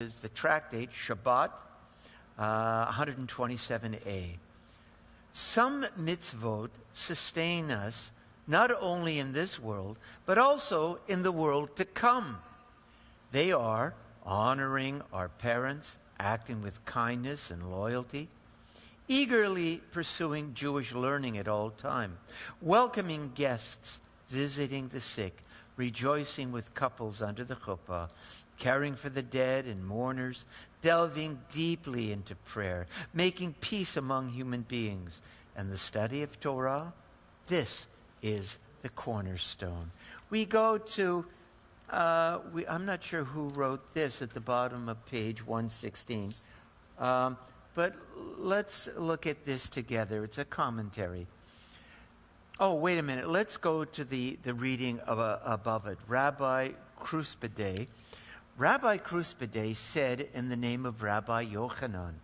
is the tractate Shabbat 127a. Some mitzvot sustain us not only in this world, but also in the world to come. They are honoring our parents, acting with kindness and loyalty, eagerly pursuing Jewish learning at all time, welcoming guests, visiting the sick, rejoicing with couples under the chuppah, caring for the dead and mourners, delving deeply into prayer, making peace among human beings, and the study of Torah. This is the cornerstone. We go to, I'm not sure who wrote this at the bottom of page 116, but let's look at this together. It's a commentary. Oh, wait a minute. Let's go to the reading above it. Rabbi Kruspede said in the name of Rabbi Yochanan,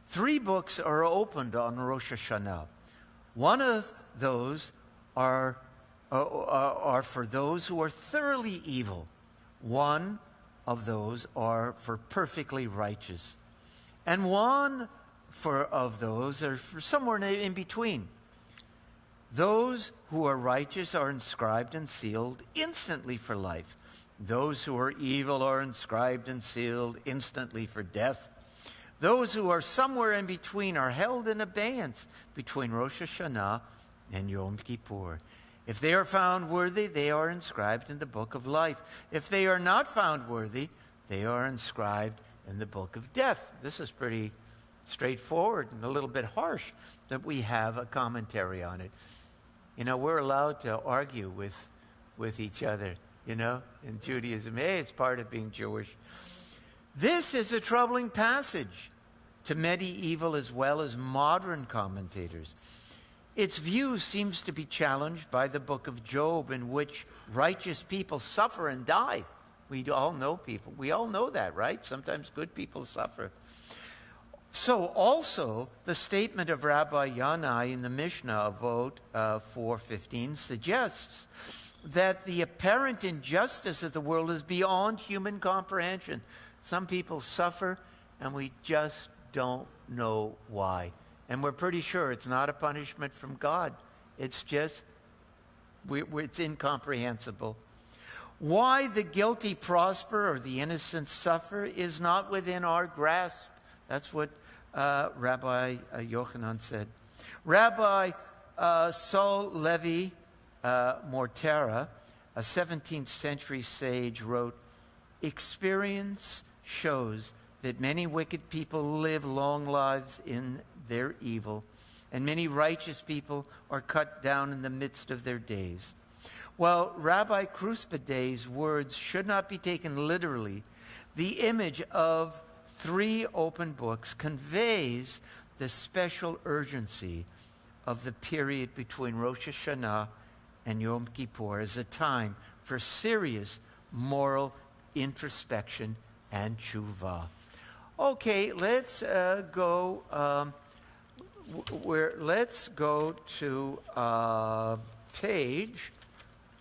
3 books are opened on Rosh Hashanah. One of those are for those who are thoroughly evil. One of those are for perfectly righteous. And one of those are for somewhere in between. Those who are righteous are inscribed and sealed instantly for life. Those who are evil are inscribed and sealed instantly for death. Those who are somewhere in between are held in abeyance between Rosh Hashanah and Yom Kippur. If they are found worthy, they are inscribed in the book of life. If they are not found worthy, they are inscribed in the book of death. This is pretty straightforward and a little bit harsh that we have a commentary on it. You know, we're allowed to argue with each other, you know, in Judaism. Hey, it's part of being Jewish. This is a troubling passage to medieval as well as modern commentators. Its view seems to be challenged by the book of Job, in which righteous people suffer and die. We all know that, right? Sometimes good people suffer. So also, the statement of Rabbi Yanai in the Mishnah, Avot 4:15, suggests that the apparent injustice of the world is beyond human comprehension. Some people suffer, and we just don't know why. And we're pretty sure it's not a punishment from God. It's just, it's incomprehensible. Why the guilty prosper or the innocent suffer is not within our grasp. That's what Rabbi Yochanan said. Rabbi Sol Levi Mortera, a 17th century sage, wrote, "Experience shows that many wicked people live long lives in their evil, and many righteous people are cut down in the midst of their days." While Rabbi Kruspede's words should not be taken literally, the image of 3 open books conveys the special urgency of the period between Rosh Hashanah and Yom Kippur as a time for serious moral introspection and tshuva. Okay, let's go to page,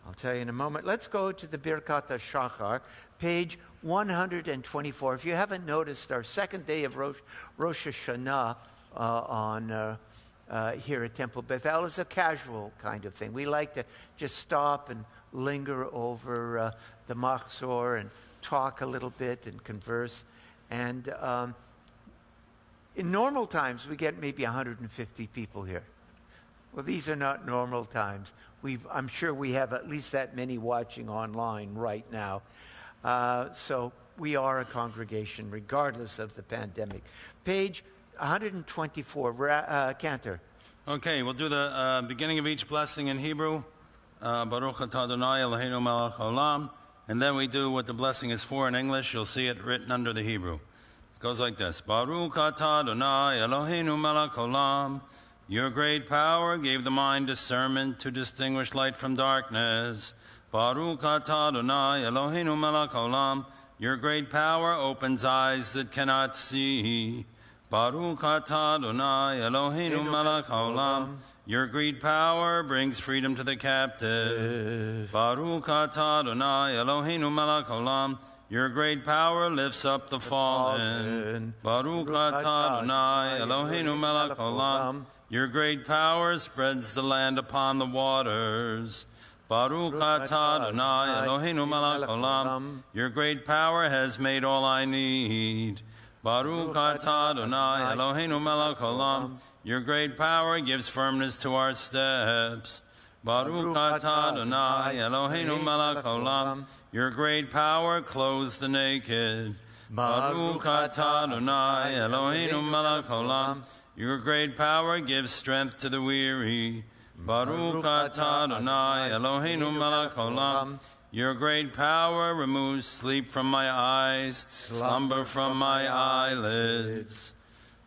I'll tell you in a moment. Let's go to the Birkat HaShachar, page 124. If you haven't noticed, our second day of Rosh Hashanah here at Temple Bethel is a casual kind of thing. We like to just stop and linger over the Machzor and talk a little bit and converse. And in normal times, we get maybe 150 people here. Well, these are not normal times. I'm sure we have at least that many watching online right now. So we are a congregation regardless of the pandemic. Page 124, Cantor. Okay, we'll do the beginning of each blessing in Hebrew. Baruch atah Adonai Eloheinu melech haolam. And then we do what the blessing is for in English. You'll see it written under the Hebrew. It goes like this. Baruch atah Adonai Eloheinu melech haolam. Your great power gave the mind discernment to distinguish light from darkness. Baruch atah Adonai Eloheinu melech haolam. Your great power opens eyes that cannot see. Baruch atah Adonai Eloheinu melech haolam. Your great power brings freedom to the captive. Baruch atah Adonai Eloheinu melech haolam. Your great power lifts up the fallen. Baruch atah Adonai Eloheinu melech haolam. Your great power spreads the land upon the waters. Baruch atah Adonai Eloheinu melech haolam. Your great power has made all I need. Baruch atah Adonai Eloheinu melech haolam. Your great power gives firmness to our steps. Baruch atah Adonai Eloheinu melech haolam. Your great power clothes the naked. Baruch atah Adonai Eloheinu melech haolam. Your great power gives strength to the weary. Baruch atah Adonai Eloheinu melech haolam. Your great power removes sleep from my eyes, slumber from my eyelids.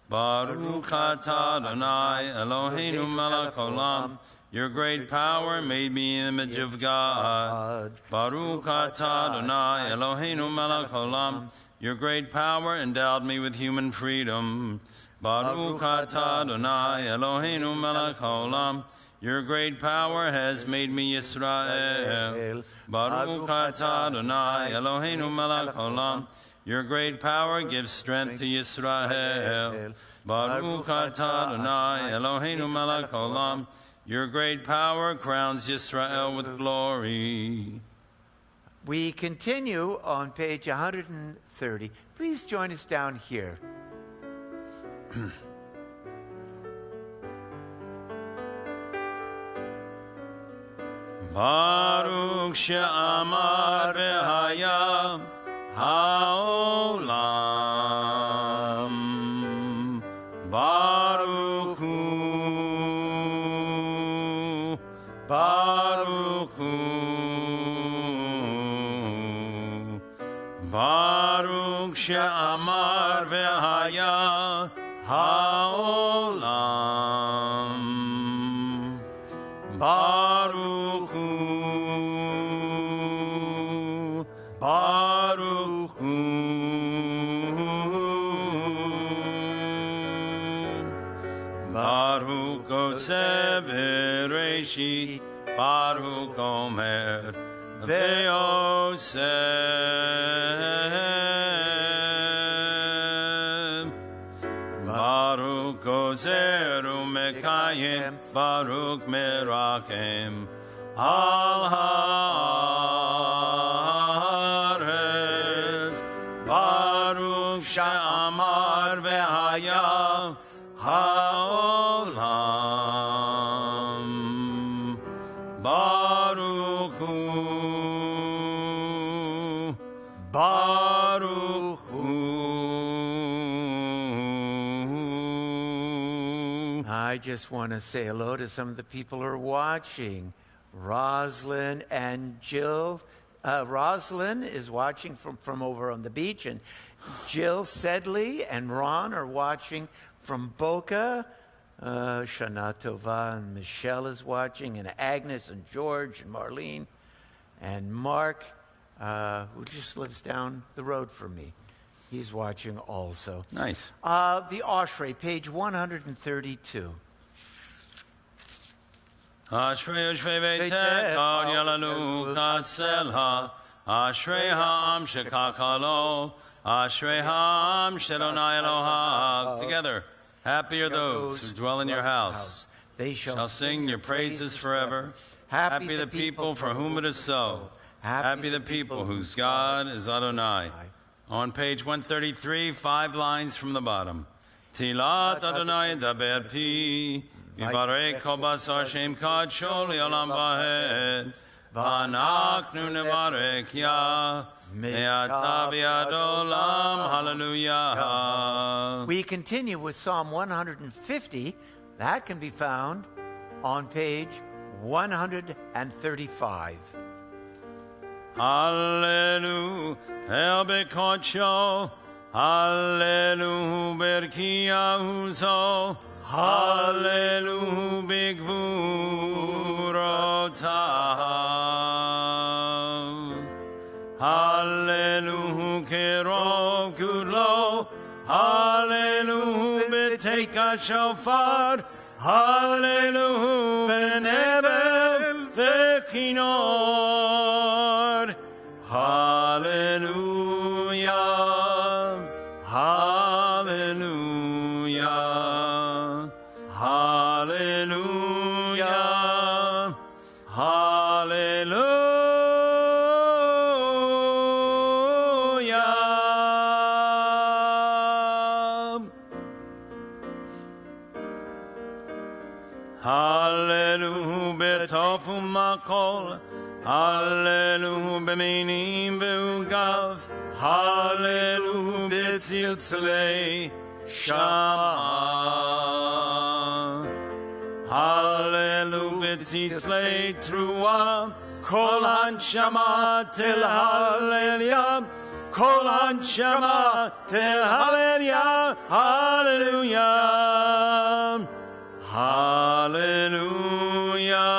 Baruch atah Adonai Eloheinu melech haolam. Your great power made me in the image of God. Baruch atah Adonai Eloheinu melech haolam. Your great power endowed me with human freedom. Baruch atah Adonai Eloheinu melech haolam. Your great power has made me Yisrael. Baruch atah Adonai Eloheinu melech haolam. Your great power gives strength to Yisrael. Baruch atah Adonai Eloheinu melech haolam. Your great power crowns Yisrael with glory. We continue on page 130. Please join us down here. Baruch she'amar v'haya ha'olam. Baruch hu. Baruch hu. Baruch she'amar v'haya ha'olam. Baruch hu. Baruch hu. Baruch oseh v'reshit. Baruch omer ve'oseh. Baruch ozer u'mekayim. Baruch merachem al haaretz. Baruch she'amar ve'haya ha'olam. Baruch hu. Baruch hu. I just want to say hello to some of the people who are watching. Rosalind and Jill. Rosalind is watching from over on the beach, and Jill Sedley and Ron are watching from Boca. Shana Tova and Michelle is watching, and Agnes and George and Marlene and Mark, who just lives down the road from me. He's watching also. Nice. The Oshrei, page 132. Ashrei Yoshvei Beitek Kol Yalalu Kaselha. Ashrei Ha'am Shekachalo. Ashrei Ha'am Shadonai Elohag. Together. Happy are those who dwell in your house. They shall sing your praises forever. Happy the people for whom it is so. Happy the people whose God is Adonai. On page 133, 5 lines from the bottom. Tilat Adonai daber pi. Yivarek kol basar shem kadsho le'olam vahed. V'anachnu nevarek ya. Me'ata v'ad olam. Hallelujah. We continue with Psalm 150. That can be found on page 135. Hallelujah, El Bekocho, Hallelujah, Berkiyahuzo, Hallelujah, Bigvurotav, Hallelujah, Kerov Gudlo, Hallelujah, Beteka Shofar, Hallelujah, Benevel Vekinor, Hallelujah. Hallelujah. Hallelujah. Hallelujah. Hallelujah betofu makol. Hallelujah b'minim v'ugav. Hallelujah b'tziltzlei shama. Hallelujah b'tziltzlei truah. Kol hanshama tel hallelujah. Kol hanshama tel hallelujah. Hallelujah. Hallelujah.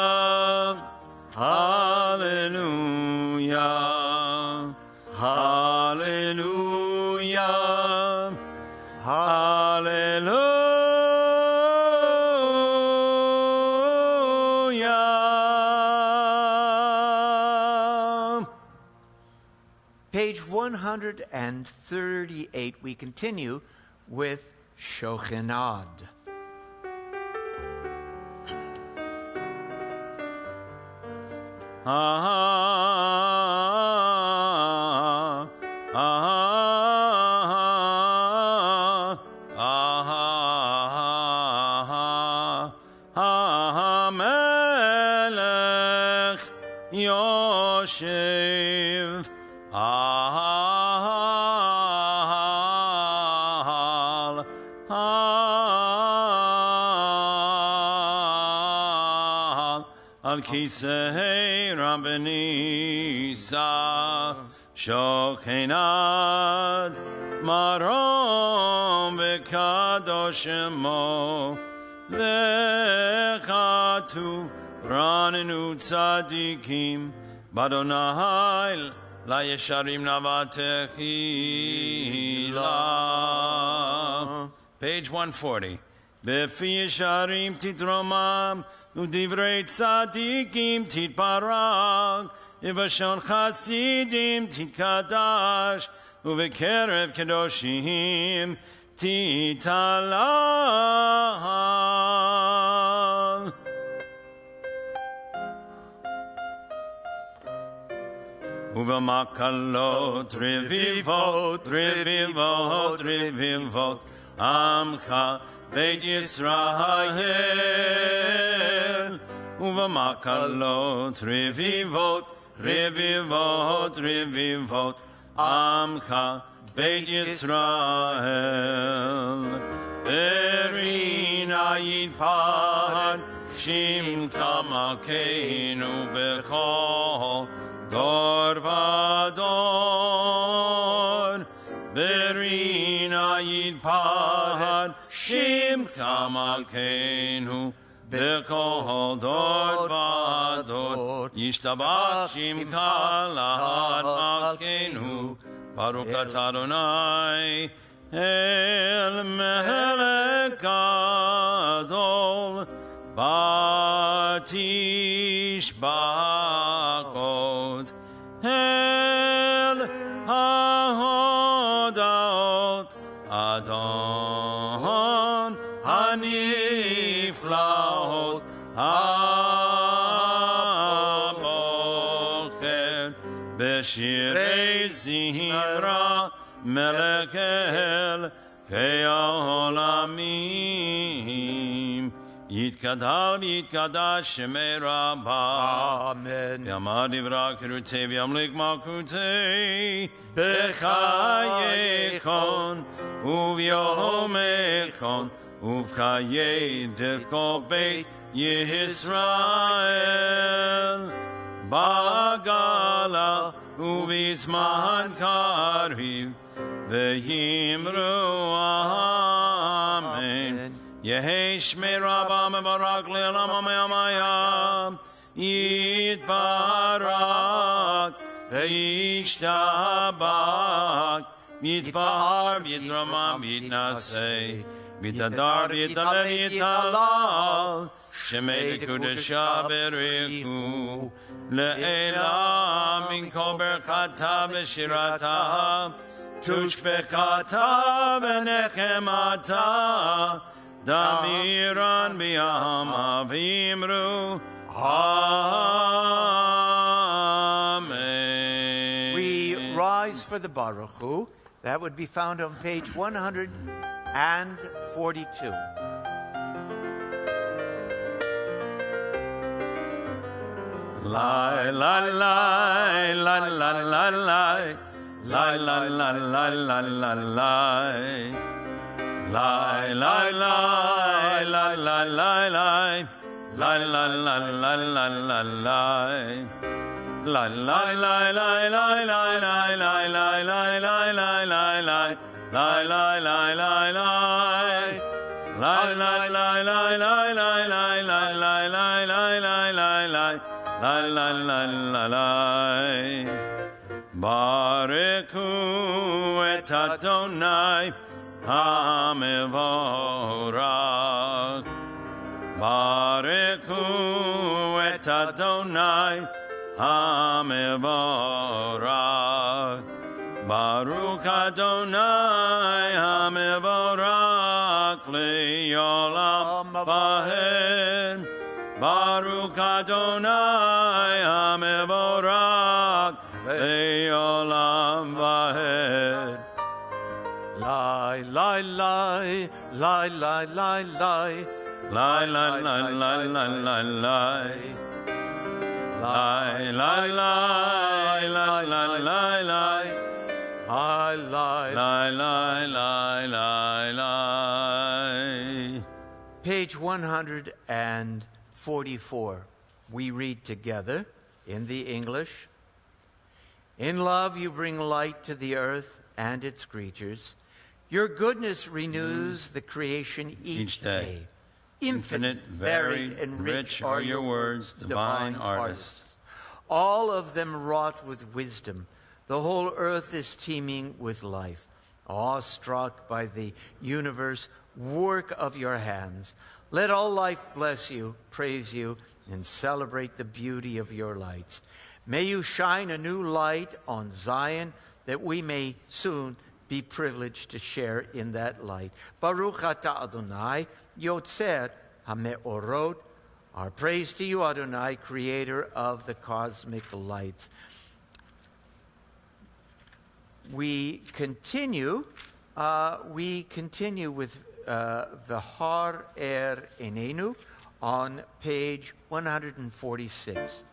Hallelujah. Hallelujah. Hallelujah. Page 138, we continue with Shochenad. Melech Yoshev al kisei Rabbenisa Shochenad marom v'kadoshemo v'chatu ranenu tzadikim badonai la yesharim navatechila. Page 140. Befi yesharim titromam udivrei tzadikim titparag ivashon chasidim titkadash uvekerev kedoshim titalal. Uvamakalot revivot revivot revivot amcha Beit Yisrael. Uvamakalot revivot revivot revivot amcha Beit Yisrael. Berina yidpad shimcha malkeinu bechol dor vador. Berina yidpad shimcha malkeinu bechol dor vador. Yishtabach shimcha lahad malkeinu. Baruch atah Adonai El Melech Gadol Batish Bakot El HaHodaot Adon Haniflaot HaBocher Beshirei Zihra Melech El Ke'olamim Yitkadal Yitkadash Shemei Rabbah. Amen. Yamad Ivra Kerutei V'yamlik Malkutei B'chayechon Uv'yomechon Uv'chayei D'kol Beit Yisrael Bagala Uv'izman Kariv V'yimru Amen. Yehi Shmei Rabbah Mebarak Le'olam Amayam Yitbarak V'yishtabak Yitbahar Yitramam Yitnasei Yitadar Yitalel Yitalal Shemei Kudesha Berichu Le'elam Min Kol Berchata V'shirata tushbekata v'nechemata, damiran b'yam avimru, Amen. We rise for the Baruch Hu. That would be found on page 142. Lie, lie, lie, lie, lie, lie, lie. Lie, lie, lie, lie, lie, lie, lie. Lie, lie, lie, lie, lie, lie, lie. Lie, lie, lie, lie, lie, lie, lie. Lie, lie, lie, lie, lie, lie, lie, lie, lie, lie, lie, lie, lie, lie. Lie, lie, lie, lie, lie. Lie, lie, lie, lie, lie, lie, lie, lie, lie, lie, lie, lie, lie, lie. La la la la la. Bareku et Adonai Hamevorach. Bareku et Adonai Hamevorach. Baruch Adonai Hamevorach le'olam vahed. Baruch Adonai HaMevorach le'olam vahed. Lie, lie, lie, lie, lie, lie, lie. Lie, lie, lie, lie, lie, lie, lie. Lie, lie, lie, lie, lie, lie, lie. Lie, lie. Lie, lie, lie, lie, lie. Page 144. We read together in the English. In love you bring light to the earth and its creatures. Your goodness renews the creation each day. Infinite, varied, and rich are your words, divine artists. All of them wrought with wisdom. The whole earth is teeming with life. Awestruck by the universe, work of your hands. Let all life bless you, praise you, and celebrate the beauty of your lights. May you shine a new light on Zion, that we may soon be privileged to share in that light. Baruch atah Adonai, Yotzer HaMeorot. Our praise to you, Adonai, creator of the cosmic lights. We continue with the Har Enenu on page 146.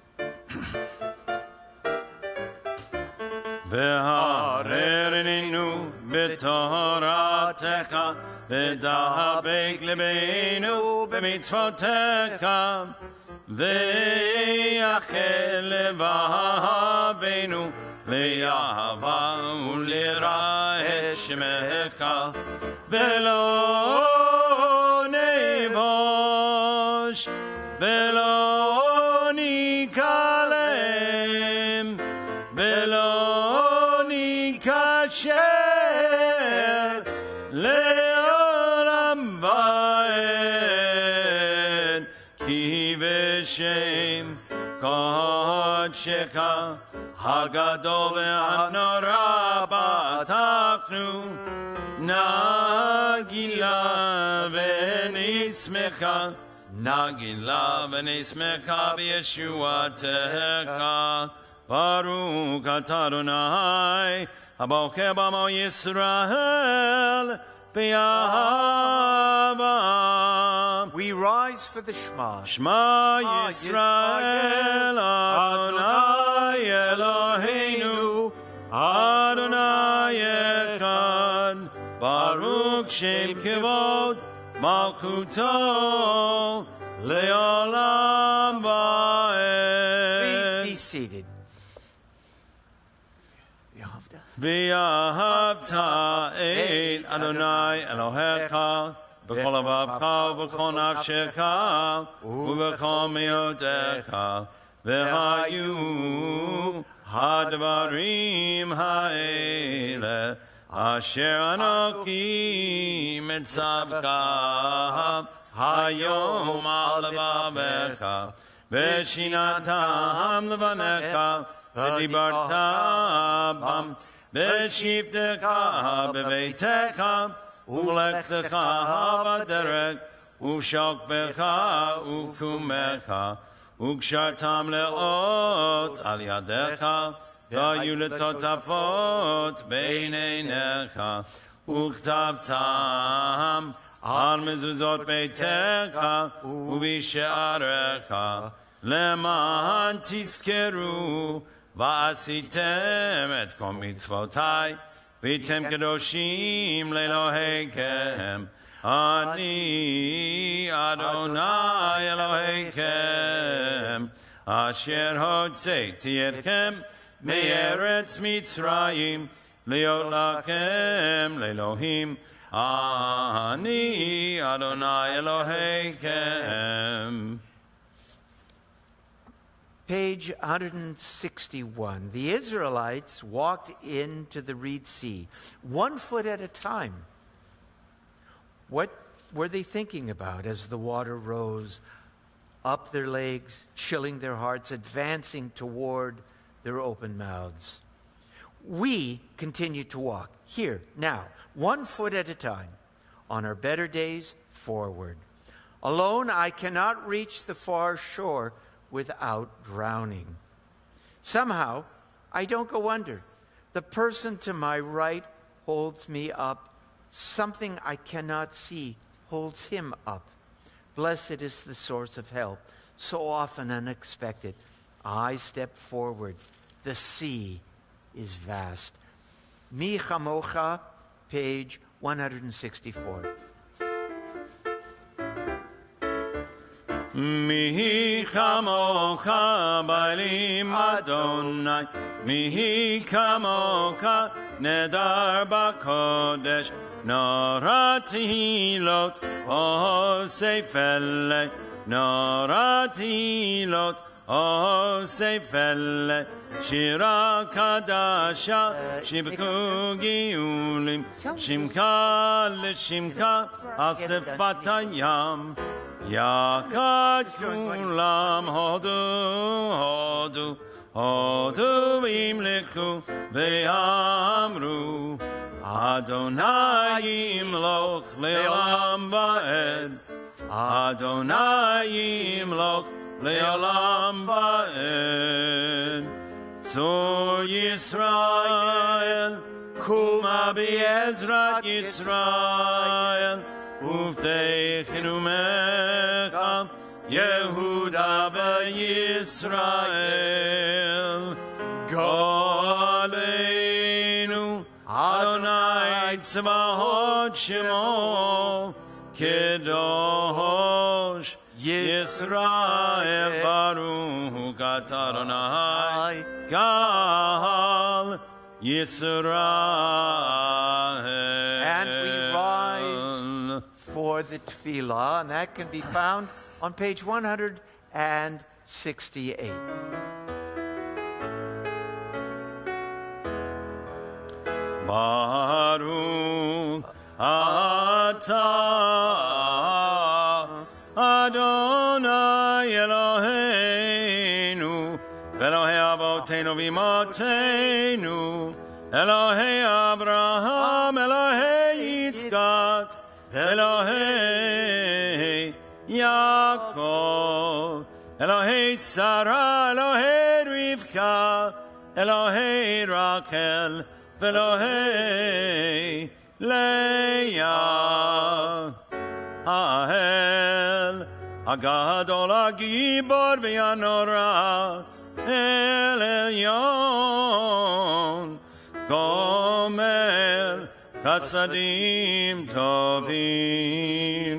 Ve'harerenu b'toratecha ve'dahabek lebeinu b'mitzvotecha ve'yachel levahavenu le'yahava u'lira et shemecha ve'lo nevosh ve'lo nikalem ve'lo nikasher le'olam va'ed ki v'shem kodshecha Hagadol ve'hanora batachnu Nagila v'nismecha Nagila v'nismecha v'yeshuatecha Baruch atah Adonai Aboker b'amo Yisrael b'yahava. We rise for the Shema. Shema Yisrael Adonai Eloheinu Adonai Echad Baruch Shem Kevod Malchuto Leolam Va'ed. Be seated. V'yahavta et Adonai Elohecha B'kol avavcha v'kol nafshecha u'v'kol meyotecha v'hayu hadvarim ha'ele asher anoki mitzavka hayom al levavecha v'shinatam levanecha v'dibarta bam בשבתך בביתך, ובלכתך בדרך, ובשוכבך ובקומך, וקשרתם לאות על ידיך, והיו לטוטפות בין עיניך, וכתבתם על מזוזות ביתך ובשעריך, למען תזכרו ועשיתם את כל מצוותי, והייתם קדושים לאלוהיכם. אני אדוני אלוהיכם, אשר הוצאתי אתכם מארץ מצרים, להיות לכם לאלוהים. אני אדוני אלוהיכם. Page 161. The Israelites walked into the Reed Sea, 1 foot at a time. What were they thinking about as the water rose up their legs, chilling their hearts, advancing toward their open mouths? We continue to walk here, now, 1 foot at a time. On our better days, forward. Alone, I cannot reach the far shore without drowning. Somehow, I don't go under. The person to my right holds me up. Something I cannot see holds him up. Blessed is the source of help, so often unexpected. I step forward. The sea is vast. Mi chamocha, page 164. Mi chamocha ba'elim Adonai, mi chamocha nedar b'kodesh, norati lot osefele, norati lot osefele, shira kadasha shibku giulim, shimcha l'shimcha asfatayam. Yakad kulam hodu, hodu, hodu imlechu ve'amru, Adonai imloch le'olam va'ed, Adonai imloch le'olam va'ed. Tzur Yisrael, kuma be'ezrat Yisrael, Uvteichenu mecha, Yehuda ve'Yisrael. Go'aleinu, Adonai tzvahot shemo, Kedosh, Yisrael baruch atah Adonai, Gal Yisrael. And we rise for the tefillah, and that can be found on page 168. Baruch atah Adonai Eloheinu, Elohei Avotenu v'Imotenu, Elohei Abraham, Elohei Yitzchak, Elohei Yaakov, Elohei Sarah, Elohei Rivka, Elohei Rachel, Elohei Leah. Ha'el Agadol Agibor v'Yanora El Elyon Gomer Chasadim Tovim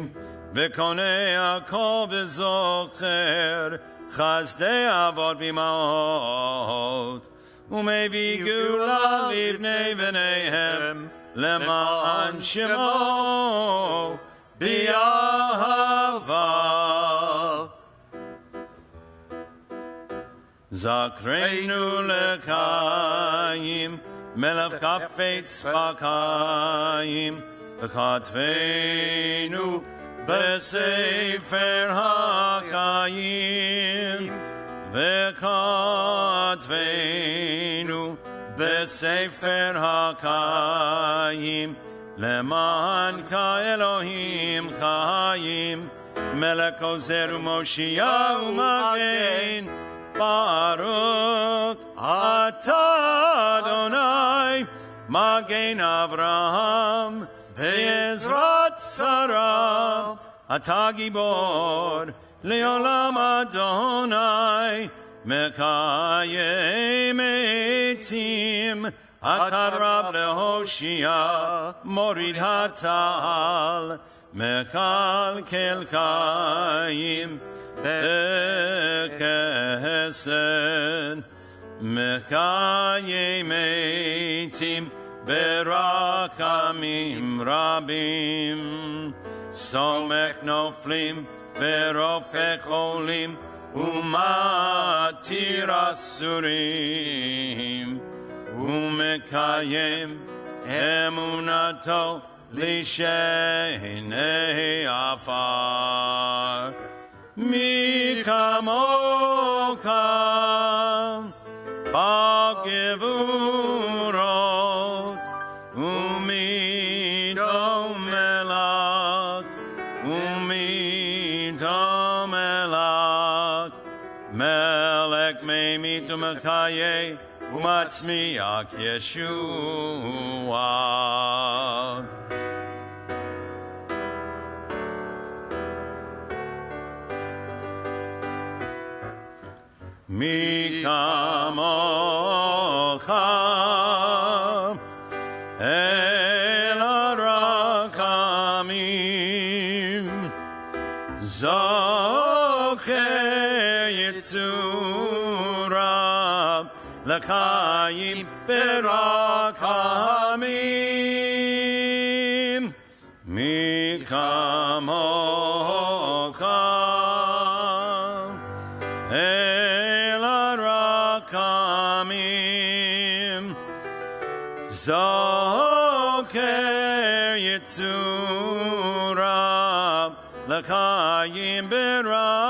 V'konei Yaakov v'Zocher Chazdei Avot v'Imaot Umevi Gula Livnei V'neihem Leman Shemo B'Yahava Zakreinu L'chaim Melech Kafetz B'Chaim V'Katvenu B'Sefer HaChaim V'Katvenu בספר החיים, למען כאלוהים חיים, מלך עוזר ומושיע ומגן, ברוך אתה אדוני, מגן אברהם בעזרת שרה, אתה גיבור לעולם אדוני, מקיים מתים, אתה רב להושיע, מוריד הטל, מקלקל חיים בחסד, מקיים מתים ברחמים רבים, סומך נופלים ורופא חולים, ומתיר אסורים, ומקיים אמונתו לשני עפר. מי כמוך בגבורות, ומי דומה לך, ומי דומה לך, מלך ממית ומחיה ומצמיח ישועה. מי כמוך אל הרחמים, זוכה יצורם לחיים ברחמים. מי כמוך זוכה יצורם לחיים ברחמים,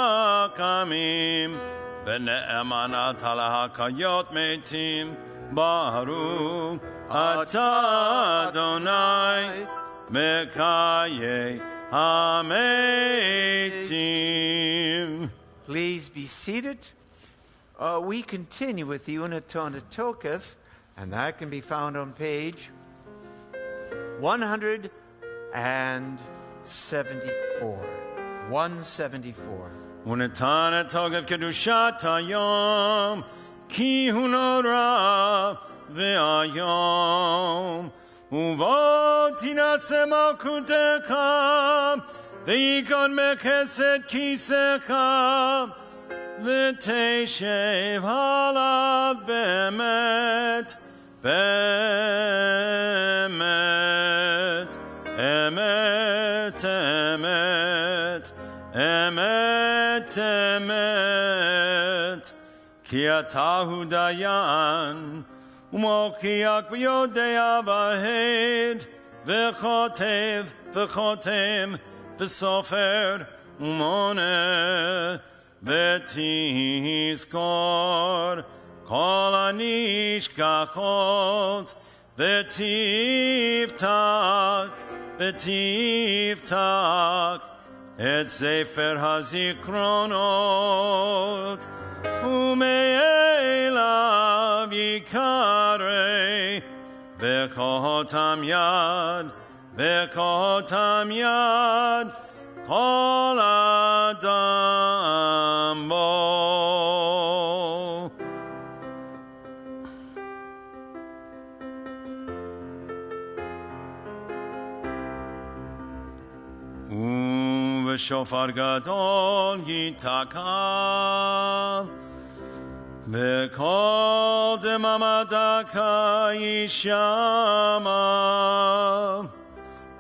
ונאמנת להחיות מתים, ברוך אתה אדוני מקיים המתים. Please be seated. We continue with the Untitled Chapter, and that can be found on page 174. 174. ונתן תוקף קדושת היום, כי הוא נורא והיום. ובוא תנשא מלכותך, וייכון בחסד כיסאך, ותשב עליו באמת, באמת, אמת, אמת, אמת, אמת. כי אתה הוא דיין, ומוכיח ויודע והד, וכותב וחותם, וסופר ומונה, ותזכור כל הנשכחות, ותפתח, ותפתח את ספר הזיכרונות, ומאליו יקרא בחותם יד, בחותם יד, כל אדם בו. ובשופר גדול ייתקע, בקול דממה דקה יישמע,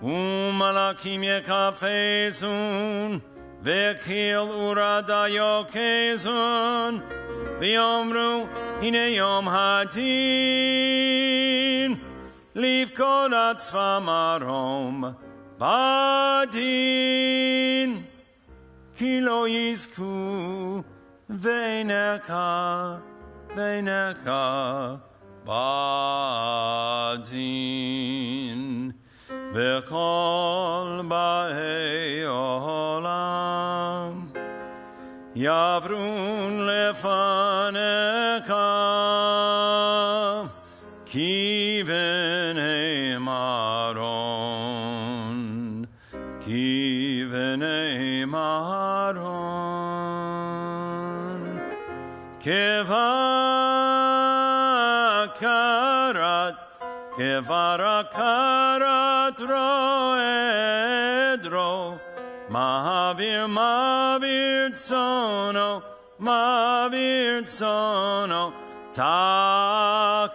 ומלאכים יקפצון, וחיל ורעדה יוקזון, ויאמרו הנה יום הדין, לפקוד עצמם מרום בדין, כי לא יזכו בעיניך, בעיניך, badin v'kol ba'ei olam yavrun lefanecha ki v'nei maron ki v'nei maron kevarakarat roedro mavir tsono takachivto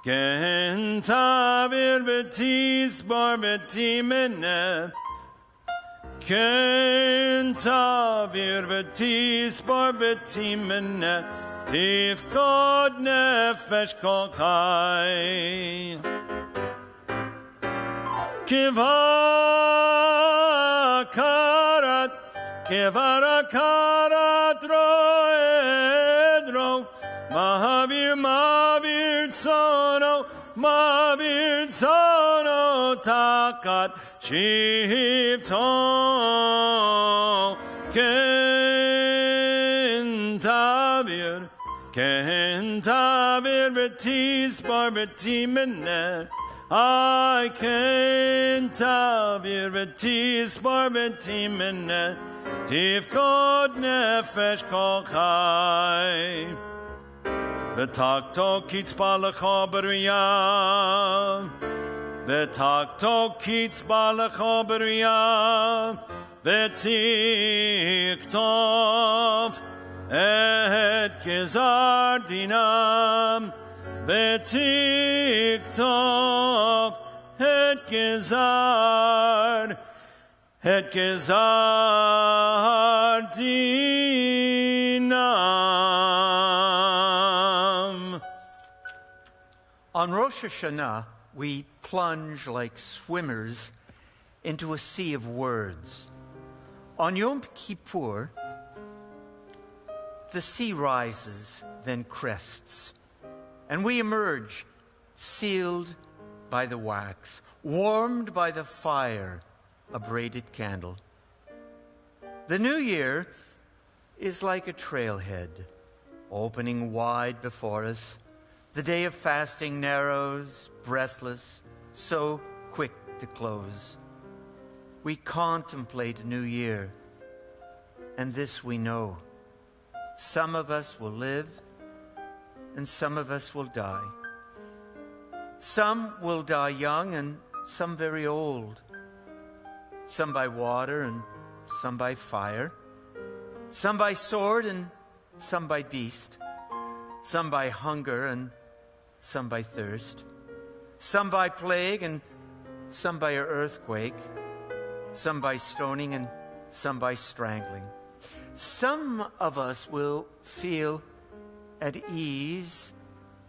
kentavir v'tisbar v'timenet Kentavir v'tisbar v'timenet tifkod nefesh kol kai kevarakarat roedro mavir tsono takat shivto kentavir v'tisbar v'timenet I kentavir v'tisbar v'timenet tifkod nefesh kol chai v'takto kitzba lecha b'riyah v'takto kitzba lecha b'riyah v'tiktov et gezar dinam v'tiktov et gezar dinam. On Rosh Hashanah, we plunge like swimmers into a sea of words. On Yom Kippur, the sea rises, then crests, and we emerge sealed by the wax, warmed by the fire, a braided candle. The new year is like a trailhead, opening wide before us. The day of fasting narrows, breathless, so quick to close. We contemplate a new year, and this we know. Some of us will live, and some of us will die. Some will die young, and some very old. Some by water, and some by fire. Some by sword, and some by beast. Some by hunger, and some by thirst. Some by plague, and some by earthquake. Some by stoning, and some by strangling. Some of us will feel at ease.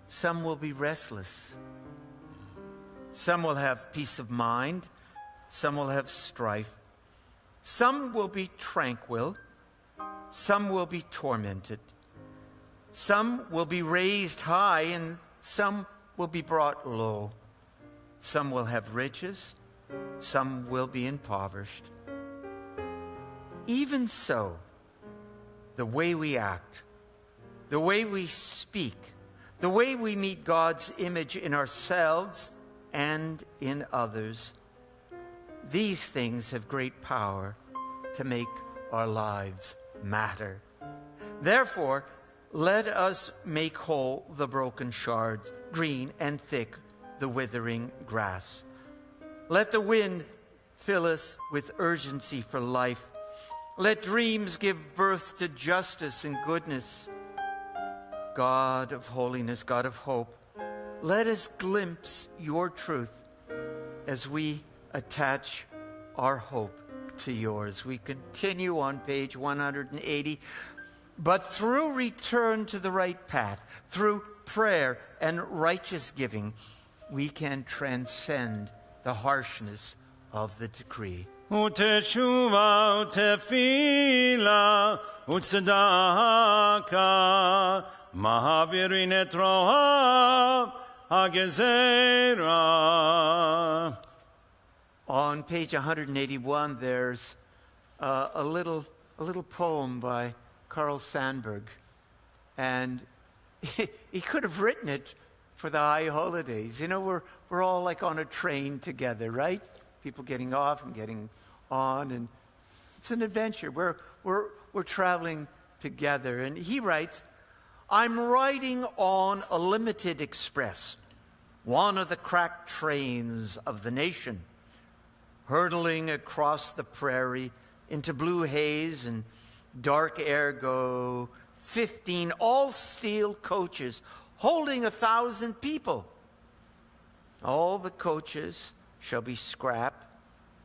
Some will be restless. Some will have peace of mind. Some will have strife. Some will be tranquil. Some will be tormented. Some will be raised high, and some will be brought low. Some will have riches. Some will be impoverished. Even so, the way we act, the way we speak, the way we meet God's image in ourselves and in others, these things have great power to make our lives matter. Therefore, let us make whole the broken shards, green and thick the withering grass. Let the wind fill us with urgency for life. Let dreams give birth to justice and goodness. God of holiness, God of hope, let us glimpse your truth as we attach our hope to yours. We continue on page 180. But through return to the right path, through prayer and righteous giving, we can transcend the harshness of the decree. ותשובה ותפילה וצדקה מעבירין את רוע הגזירה. On page 181, there's a little poem by Carl Sandburg, and he could have written it for the high holidays. You know, we're all like on a train together, right? People getting off and getting on, and it's an adventure. We're traveling together. And he writes, I'm riding on a limited express, one of the cracked trains of the nation, hurtling across the prairie into blue haze and dark air go 15 all-steel coaches holding 1,000 people. All the coaches shall be scrap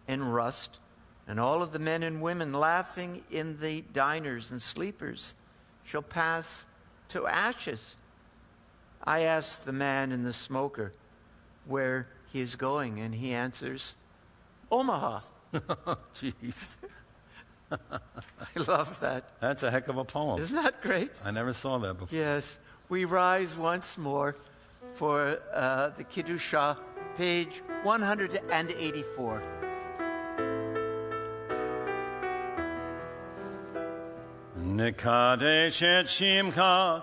and rust, and all of the men and women laughing in the diners and sleepers shall pass to ashes. I ask the man in the smoker where he is going, and he answers, Omaha. Jeez. I love that. That's a heck of a poem. Isn't that great? I never saw that before. Yes. We rise once more for the Kiddusha, page 184. Nekadesh et Shimcha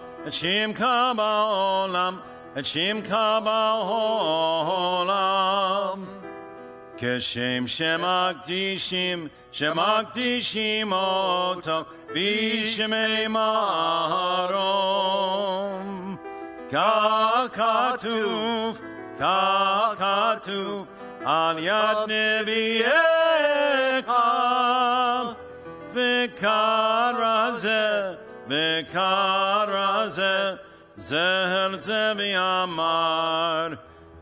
ba'olam, et Shimcha ba'olam. Keshem shemakdishim oto b'shemei marom. Kakatuv al yad neviyecha. V'karaze zehel zeviamar.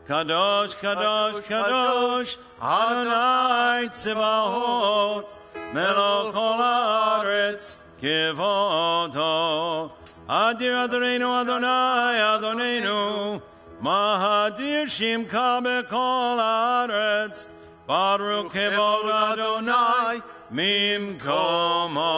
Kadosh, Kadosh, Kadosh, Adonai Tzivahot, Melech kol haaretz kivodo. Adir Adonenu, Adonai, Adonenu, Mahadir Shimcha b'kol haaretz, Baruch kivod Adonai mimkomo.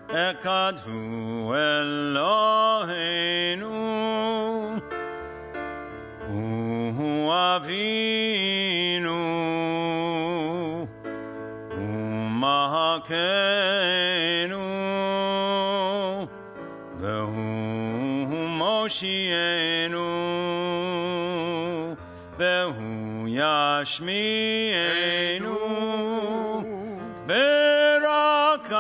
Ekadhu Eloheinu Uhu Avinu Umahakenu Vehu Moshienu Vehu Yashmienu Berakama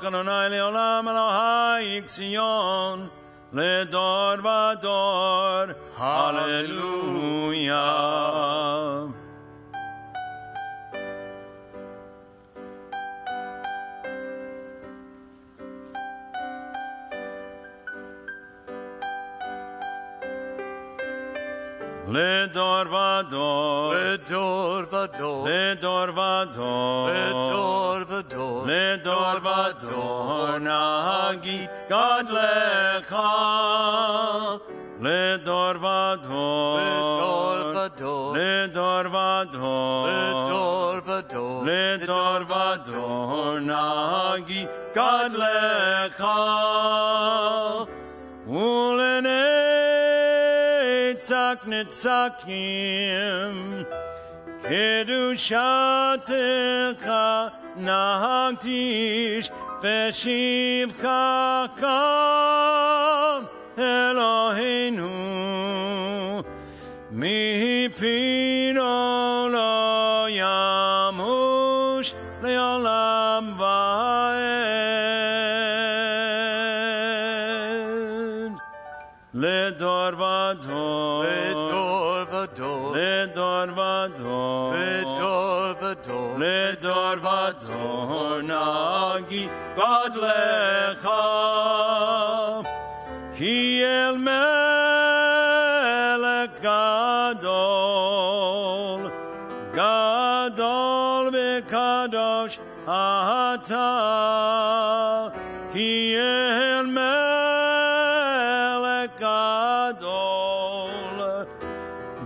Adonai leolam Elohai Zion ledor vador. Hallelujah. Ledor vador, Ledor vador, ledor vador, Ledor vador, ledor vador, nagi God lecha. Ledor vador, Ledor vador, ledor vador, Ledor vador, ledor vador, nagi God lecha. Ulenei tzak nitzakim, kedushatecha nahagdish, v'shivcha kam Eloheinu, mipino lo yamush le'olam va'ed. Ledor vador, nagi godlecha ki el melech gadol gadol v'kadosh ata ki el melech gadol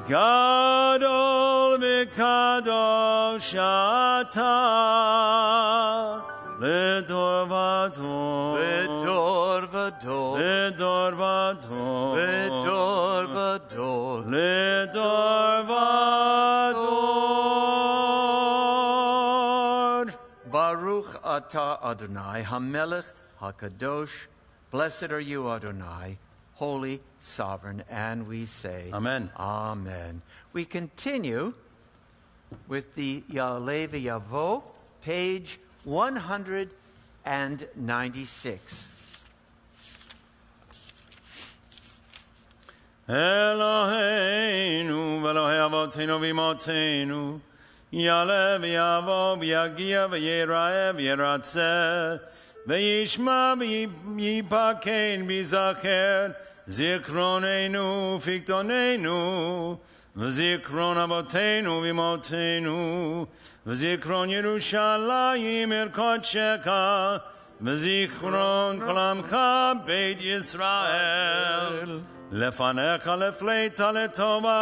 gadol v'kadosh ata לדור ודור לדור ודור לדור ודור לדור ודור לדור ודור Baruch atah Adonai Hamelech HaKadosh. Blessed are you, Adonai, holy, sovereign, and we say, Amen. Amen. We continue with the Ya'aleh V'Yavo, page 196. Eloheinu v'Elohei avotenu v'imotenu Ya'aleh v'Yavo v'Yagia v'Yira'eh v'Yiratzeh v'Yishma v'Yipakein v'Yizacher Zikronenu v'Fiktonenu v'Zikron avotenu v'imotenu v'Zikron Yerushalayim Erkotsheka v'Zikron Kolamcha Beit Yisrael Lefanecha lefleita letova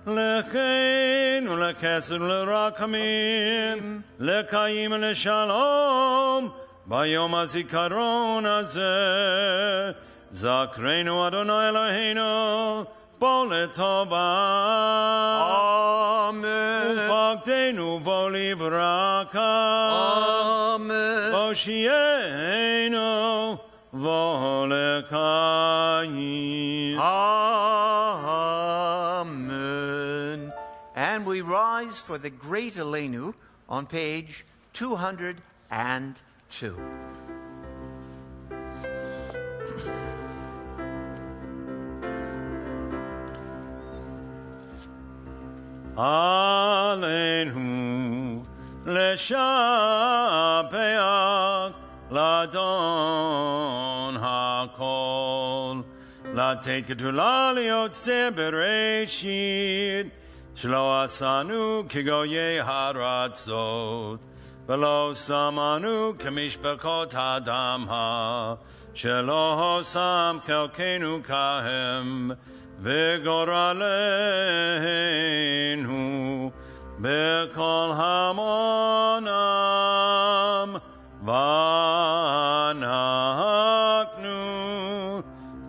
lechein ulekesed ulerakamim lekayim leshalom bayom hazikaron hazeh zakreinu Adonai Eloheinu bo letova Amen. ufagdeinu vo livraka Amen. Oshienu Volekayim. Amen. And we rise for the Great Aleinu on page 202. Aleinu leshapeach Ladon hakol Latet ketula liyotzeh bereshit Shlo asanu kigoye haratzot V'lo samanu kemishpakot adam ha Shelo hosam chelkenu kahem V'goraleinu B'kol hamonam Vanaknu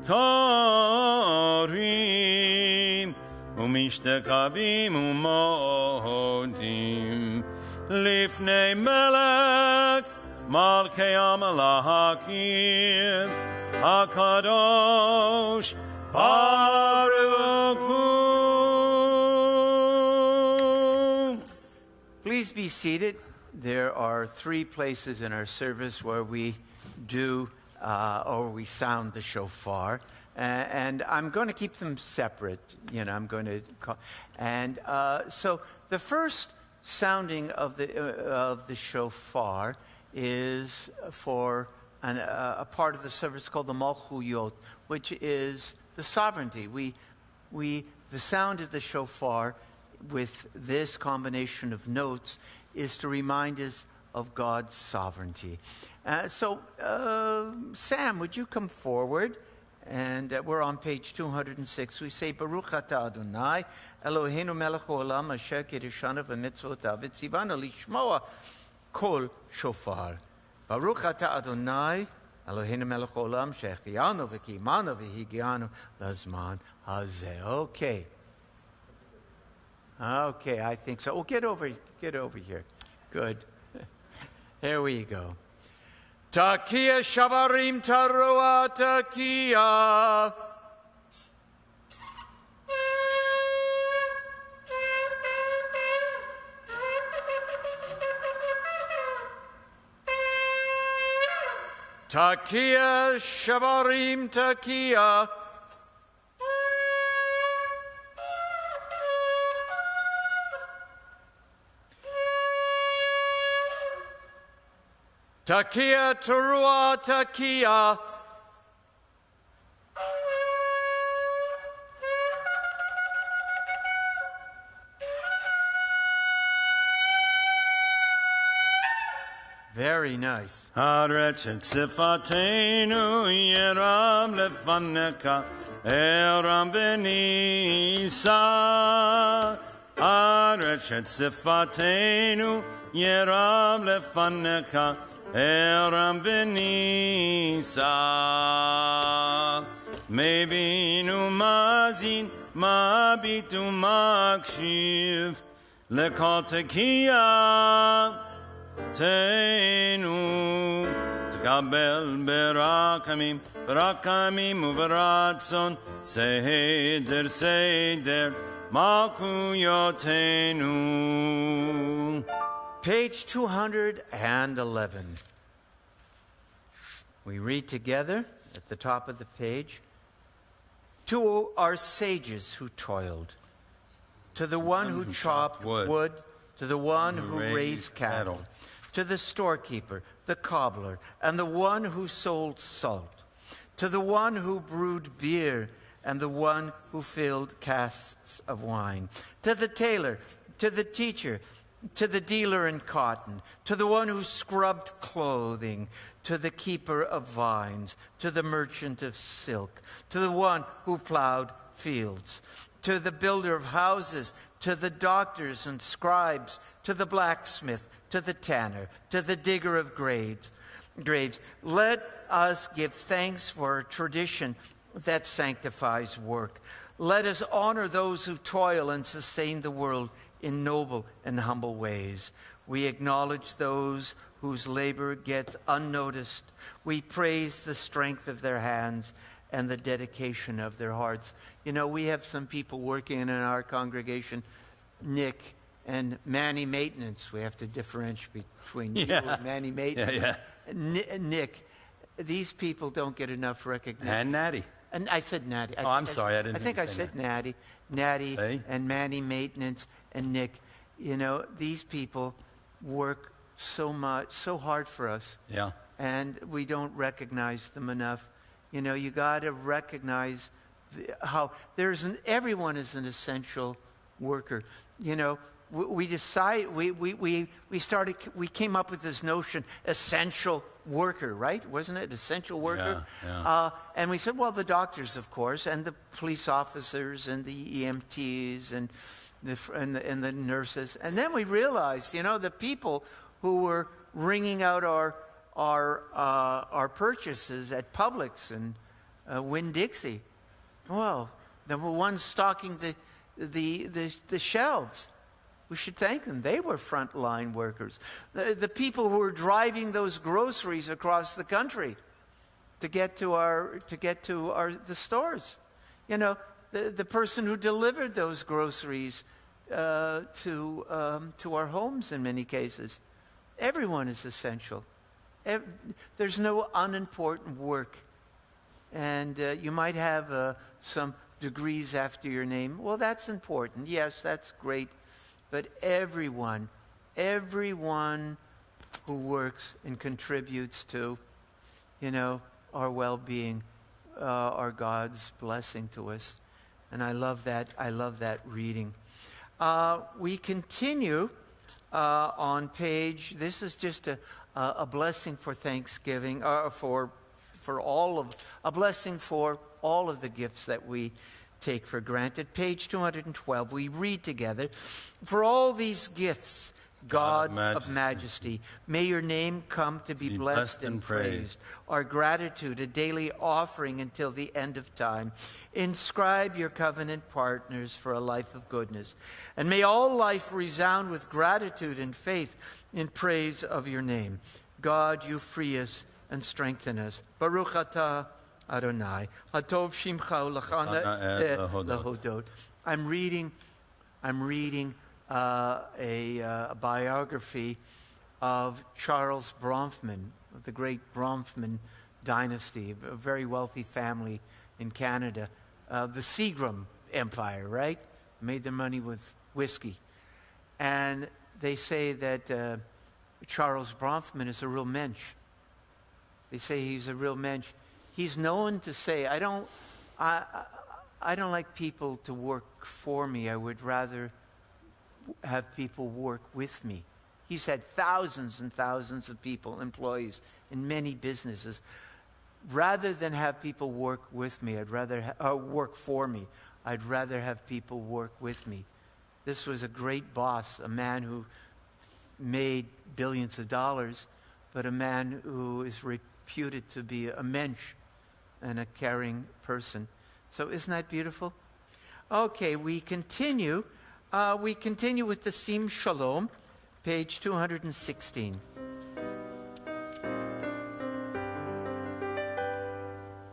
Korim Umishtekavim Umodim Lifnei Melech Malkei Amalahakim HaKadosh Baruch Hu. Please be seated. There are 3 places in our service where we do or we sound the shofar, and I'm going to keep them separate. I'm going to call, and so the first sounding of the shofar is for a part of the service called the Mahuyot, which is the sovereignty. The sound of the shofar with this combination of notes is to remind us of God's sovereignty. So, Sam, would you come forward? And we're on page 206. We say, Baruch atah Adonai, Eloheinu melech haolam, asher kiddushanu v'mitzvotav, v'tzivanu lishmoa kol shofar. Baruch atah Adonai, Eloheinu melech haolam, she'echianu v'kimanu v'higianu lazman hazeh. Okay, I think so. Oh, get over here. Good. Here we go. Takia shavarim taroa takia. Takia shavarim takia. Takia Terua Takia. Very nice. Harechet sifatenu yeram lefaneka eram benisa. Harechet sifatenu yeram lefaneka eram benisa. Maybe nu mazin mabitu makshiv lekotekia. Teinu Tkabel Berakamim Uveratson Seder Mahuyotenu. Page 211. We read together at the top of the page. To our sages who toiled, to the one who chopped wood, to the one who raised cattle, to the storekeeper, the cobbler, and the one who sold salt, to the one who brewed beer, and the one who filled casks of wine, to the tailor, to the teacher, to the dealer in cotton, to the one who scrubbed clothing, to the keeper of vines, to the merchant of silk, to the one who plowed fields, to the builder of houses, to the doctors and scribes, to the blacksmith, to the tanner, to the digger of graves. Let us give thanks for a tradition that sanctifies work. Let us honor those who toil and sustain the world in noble and humble ways. We acknowledge those whose labor gets unnoticed. We praise the strength of their hands and the dedication of their hearts. You know, we have some people working in our congregation, Nick and Manny Maintenance. We have to differentiate between you and Manny Maintenance. Nick, these people don't get enough recognition. And Natty. And I said Natty. I'm sorry, I didn't. I think I said Natty. Natty and Manny Maintenance and Nick. You know, these people work so much, so hard for us. Yeah. And we don't recognize them enough. You know, you got to recognize how everyone is an essential worker. You know, we came up with this notion, essential worker, right? Wasn't it essential worker? Yeah. And we said, well, the doctors, of course, and the police officers, and the EMTs, and the nurses. And then we realized, you know, the people who were ringing out our purchases at Publix and Winn-Dixie. Well, the ones stocking the shelves. We should thank them. They were frontline workers. The people who were driving those groceries across the country to get to the stores. You know, the person who delivered those groceries to our homes in many cases. Everyone is essential. There's no unimportant work. And you might have some degrees after your name. Well, that's important. Yes, that's great. But everyone who works and contributes to, you know, our well-being, are God's blessing to us. And I love that. I love that reading. We continue on page. This is just a blessing for Thanksgiving, a blessing for all of the gifts that we take for granted. Page 212, we read together, for all these gifts, God of majesty, may your name come to be blessed and praised. Our gratitude, a daily offering until the end of time. Inscribe your covenant partners for a life of goodness. And may all life resound with gratitude and faith in praise of your name. God, you free us and strengthen us. Baruch atah Adonai, Hatov Shimcha Lahodot. I'm reading a biography of Charles Bronfman, of the great Bronfman dynasty, a very wealthy family in Canada. The Seagram Empire, right? Made their money with whiskey. And they say that Charles Bronfman is a real mensch. They say he's a real mensch. He's known to say, I don't like people to work for me. I would rather have people work with me. He's had thousands and thousands of people, employees in many businesses. Rather than have people work with me, work for me, I'd rather have people work with me. This was a great boss, a man who made billions of dollars, but a man who is reputed to be a mensch and a caring person. So isn't that beautiful? Okay, we continue. With the Sim Shalom, page 216.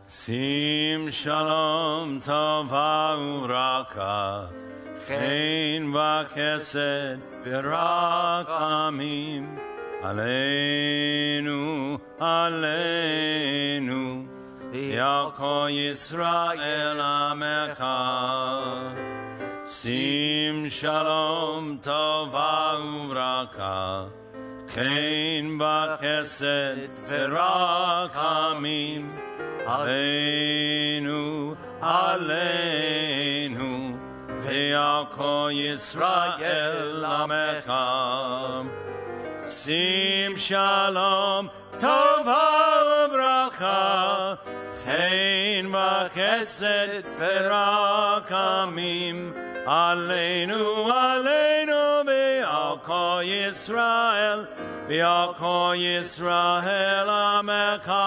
Sim Shalom Tova Uraka Chen V'Chesed V'Rakamim Aleinu Aleinu Yako Yisrael Amecha Sim Shalom Tova Uvraka Chen V'Chesed V'Rakamim Aleinu Aleinu V'Yako Yisrael Amecha Sim Shalom Tova Uvraka Chen V'Chesed V'Rakamim Aleinu, Aleinu, V'Yako Yisrael, V'Yako Yisrael Amecha.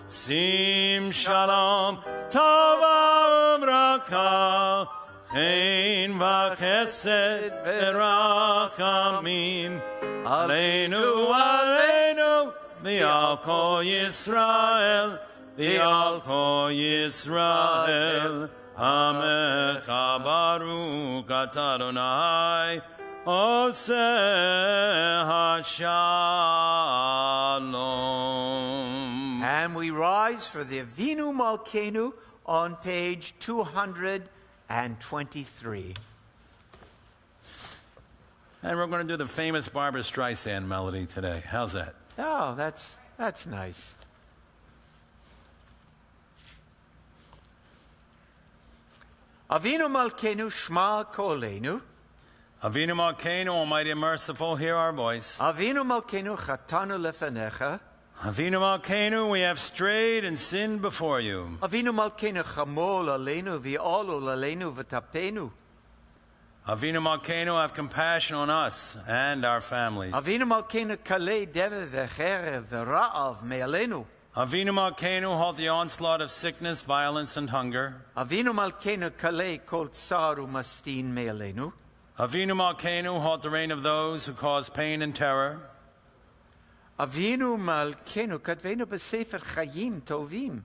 Sim Shalom, Tova Uvraka, Chen V'Chesed V'Rakamim. Aleinu, Aleinu, V'Yako Yisrael, V'Yako Yisrael Amecha Baruch Atah Adonai Oseh HaShalom. And we rise for the Avinu Malkeinu on page 223. And we're going to do the famous Barbra Streisand melody today. How's that? Oh, that's nice. Avinu Malkeinu Shma Kolenu. Avinu Malkeinu, Almighty and Merciful, hear our voice. Avinu Malkeinu Chatanu Lefanecha. Avinu Malkeinu, we have strayed and sinned before you. Avinu Malkeinu Chamol Aleinu V'Olu Aleinu V'Tapenu. Avinu Malkeinu, have compassion on us and our families. Avinu Malkeinu Kalei Deve V'Cherev V'Ra'av Me'alenu. Avinu Malkeinu, halt the onslaught of sickness, violence, and hunger. Avinu Malkeinu Kalei Kol Tsar U'Mastin Me'alenu. Avinu Malkeinu, halt the reign of those who cause pain and terror. Avinu Malkeinu Katvenu B'Sefer Chayim Tovim.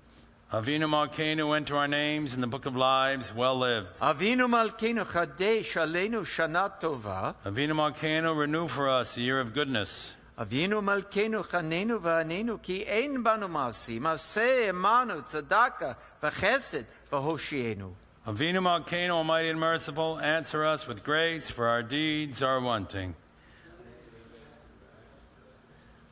Avinu Malkeinu, enter our names in the book of lives, well lived. Avinu Malkeinu Chadesh Aleinu Shana Tova. Avinu Malkeinu, renew for us a year of goodness. Avinu Malkeinu Chanenu V'Anenu Ki Ein Banu Masi Maseh Emanu Tzedaka V'Chesed V'Hoshienu. Avinu Malkeinu, Almighty and Merciful, answer us with grace, for our deeds are wanting.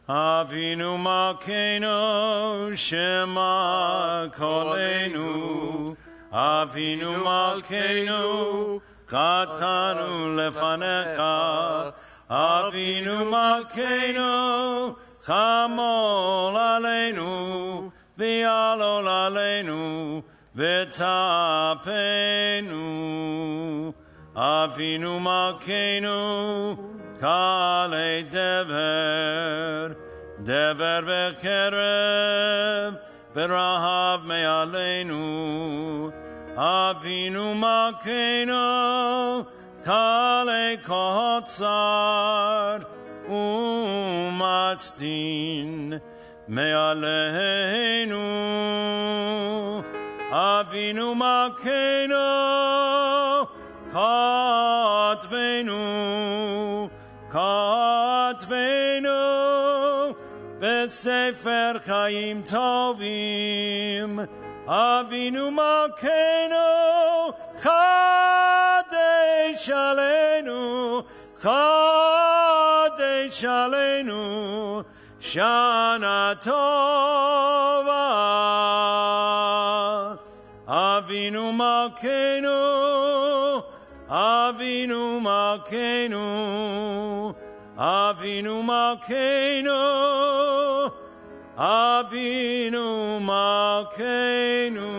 Avinu Malkeinu, Shema Kolenu. Avinu Malkeinu, Katanu Lefanecha. Avinu Malkeinu, Chamol Aleinu, V'Yalol Aleinu, V'Tapenu. Avinu Malkeinu, Kalei Dever, Dever V'Kerev, V'Rahav Me'aleinu. Avinu Malkeinu, Kalei Kotzar, U'Mastin Me'aleinu. Avinu Malkeinu, Katvenu, Katvenu, V'Sefer Chaim Tovim. Avinu Malkeinu, Chadesh Aleinu, Chadesh Yesh Aleinu Shana Tova. Avinu Malkeinu, Avinu Malkeinu, Avinu Malkeinu, Avinu Malkeinu.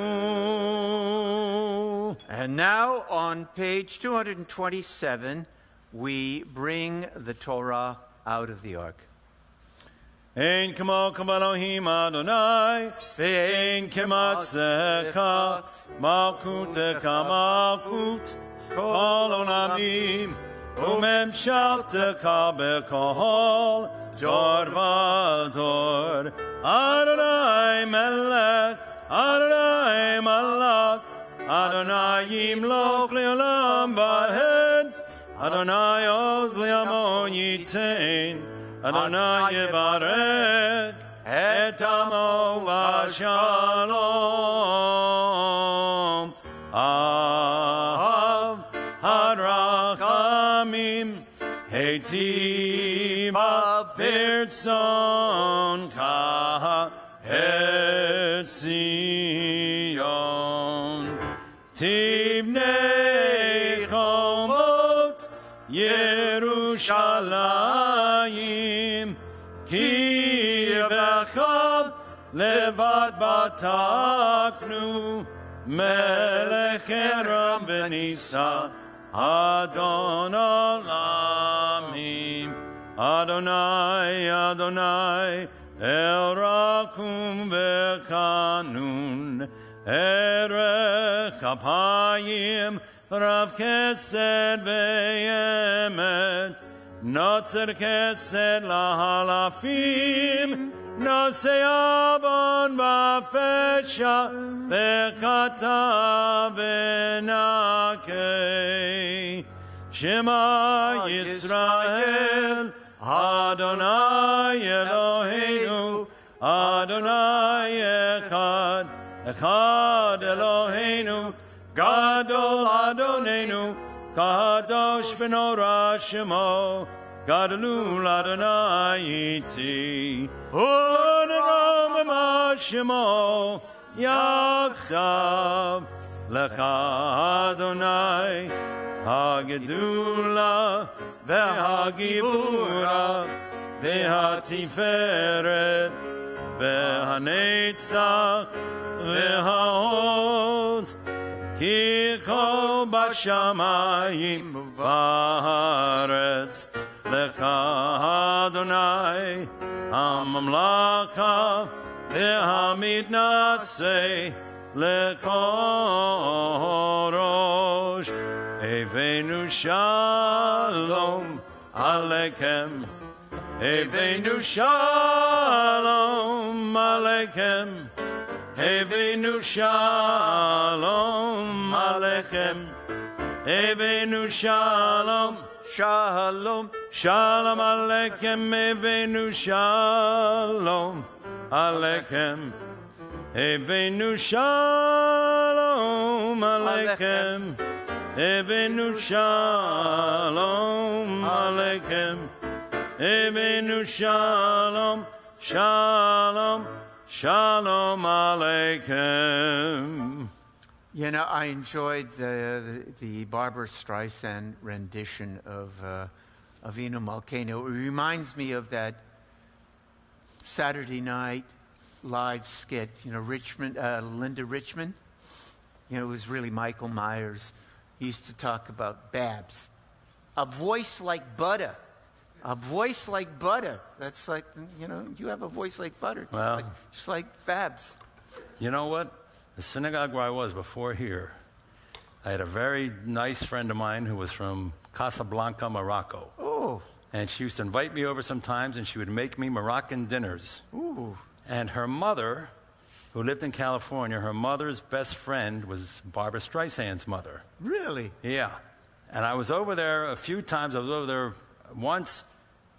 And now on page 227, we bring the Torah out of the ark. Ein kamo Elohim Adonai, ve'ein kematzecha, malkutecha malkut, kol olamim, umemshaltecha bekol, dor vador. Adonai melech, Adonai malach, Adonai yimlok le'olam ba'ed, Adonai oz le'amon yitein, Adonai yevarech et amo v'shalom. Ahav harachamim heitiv v'rtzon ka'etzion. Tivnei chomot Yerushalayim ki yevachav levad bataknu melech eram benisa Adon olamim. Adonai, Adonai, el rakum ve'kanun erech apayim rav kesed ve'emet notzer kesed lahalafim nosei avon va'fesha ve'kata ve'nakei. Shema Yisrael Adonai Eloheinu Adonai Echad Echad Eloheinu Gadol Adonenu Kadosh v'nora Shemo Gadolul Adonai iti U'nerom ema Shemo Yachdav Lecha Adonai Hagedula V'hagibura V'hatiferet V'hanetzach V'hahod Ki kol b'shamayim v'haaretz Lecha Adonai HaMamlaka V'hamitnatzei Lekol Rosh Eveinu Shalom Aleichem Eveinu Shalom Aleichem Eveinu Shalom Aleichem Eveinu Shalom Shalom. Shalom Aleichem Eveinu Shalom Aleichem Eveinu Shalom Aleichem Eveinu Shalom Aleichem Eveinu Shalom Shalom Shalom Aleichem. You know, I enjoyed the Barbara Streisand rendition of Avinu Malkeinu. It reminds me of that Saturday night live skit, you know, Linda Richmond. You know, it was really Michael Myers. He used to talk about Babs. A voice like butter. A voice like butter. That's like, you know, you have a voice like butter. Well, just like Babs. You know what? The synagogue where I was before here, I had a very nice friend of mine who was from Casablanca, Morocco. Oh. And she used to invite me over sometimes, and she would make me Moroccan dinners. Ooh. And her mother, who lived in California, her mother's best friend was Barbara Streisand's mother. Really? Yeah. And I was over there a few times. I was over there once.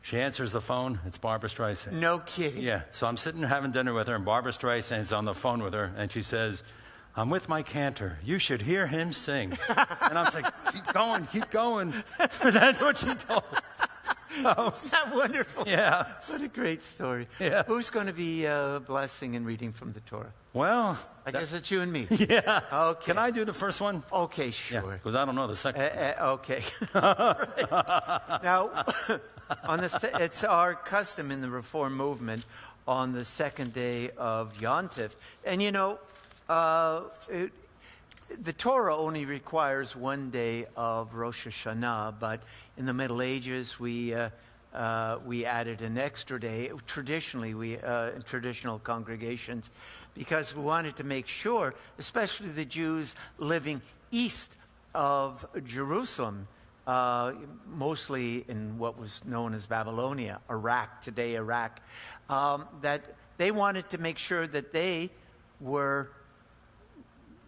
She answers the phone. It's Barbara Streisand. No kidding. Yeah. So I'm sitting having dinner with her, and Barbara Streisand's on the phone with her, and she says, "I'm with my Cantor. You should hear him sing." And I was like, keep going. That's what she told her. Isn't that wonderful? Yeah. What a great story. Yeah. Who's going to be blessing and reading from the Torah? Well, I guess it's you and me. yeah. Okay. Can I do the first one? Okay, sure. Because I don't know the second. Okay. Right. Now, it's our custom in the Reform movement on the second day of Yontif. And the Torah only requires one day of Rosh Hashanah, but in the Middle Ages we added an extra day. Traditionally, in traditional congregations, because we wanted to make sure, especially the Jews living east of Jerusalem, mostly in what was known as Babylonia, today Iraq, that they wanted to make sure that they were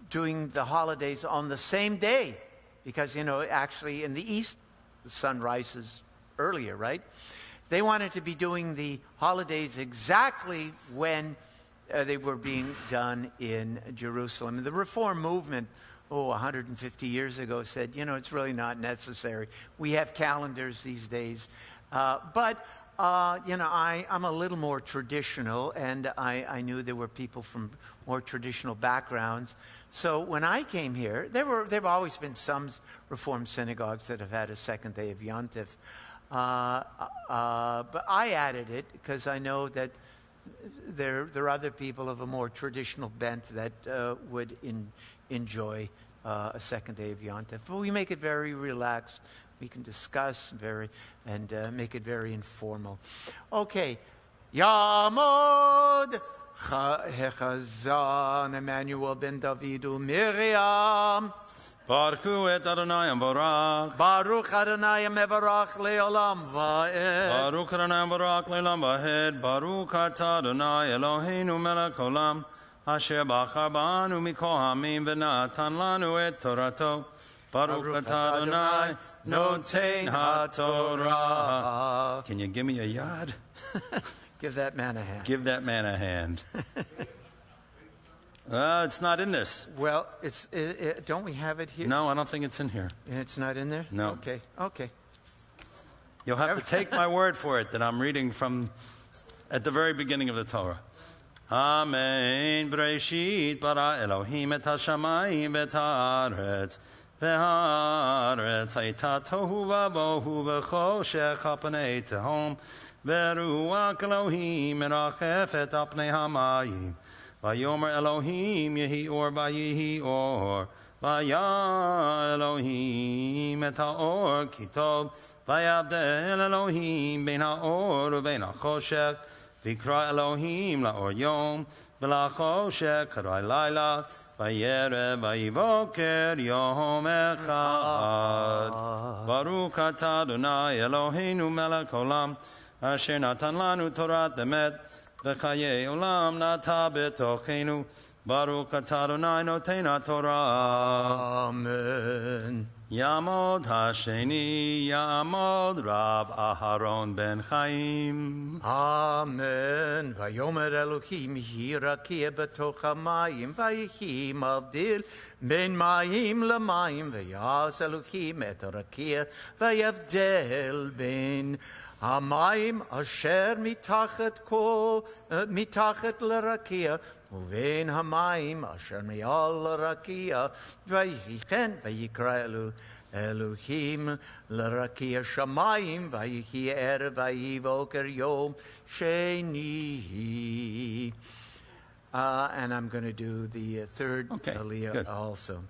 doing the holidays on the same day. Because, actually in the east, the sun rises earlier, right? They wanted to be doing the holidays exactly when they were being done in Jerusalem. And the Reform movement, 150 years ago, said, it's really not necessary. We have calendars these days. But I'm a little more traditional, and I knew there were people from more traditional backgrounds. So when I came here, there have always been some Reformed synagogues that have had a second day of Yontif. But I added it because I know that there are other people of a more traditional bent that would enjoy a second day of Yontif. But we make it very relaxed. We can discuss and make it very informal. Okay. Yamod Hechazan Emmanuel ben David Miriam. Baruch et Adonai Barak. Baruch Adonai Mevarach Leolam Va'ed. Baruch Adonai Barak Leolam Va'ed. Baruch atah Adonai Eloheinu melech olam. Asher bachar banu mikol hamim v'natan lanu et Torato. Baruch atah Adonai Notein HaTorah. Can you give me a yad? Give that man a hand. Give that man a hand. It's not in this. Well, don't we have it here? No, I don't think it's in here. It's not in there? No. Okay. You'll have to take my word for it that I'm reading from at the very beginning of the Torah. Amen. Breshit bara Elohim et hashamayim et haaretz. V'haaretz hayta tohu v'bohu v'choshech apnei tehom. V'ruach Elohim merachef et apnei hamayim. Vayomer Elohim yehi or vayihi or. Vaya Elohim et haor kitov. Vayavdel Elohim ben haor u'ben hachoshech. V'ikra Elohim la'or yom. V'lachoshech karai laila. Vayere vayivoker yom echad. Baruch atah Adonai Eloheinu melech olam. Asher natan lanu Torat emet. V'chayei olam nata b'tochenu. Baruch atah Adonai noten HaTorah. Amen. Yamod Hasheni, Yamod Rav Aharon ben Chaim. Amen. Vayomer Elohim hirakia betoch hamayim vayihi mavdil ben mayim lamayim vayas Elohim et harakia vayavdel ben hamayim asher mitachet l'rakia uvein hamayim asher miyal l'rakia vayichen vayikra Elohim l'rakia shamayim vayihi erev vayivoker yom sheni. And I'm going to do the third aliyah good. also.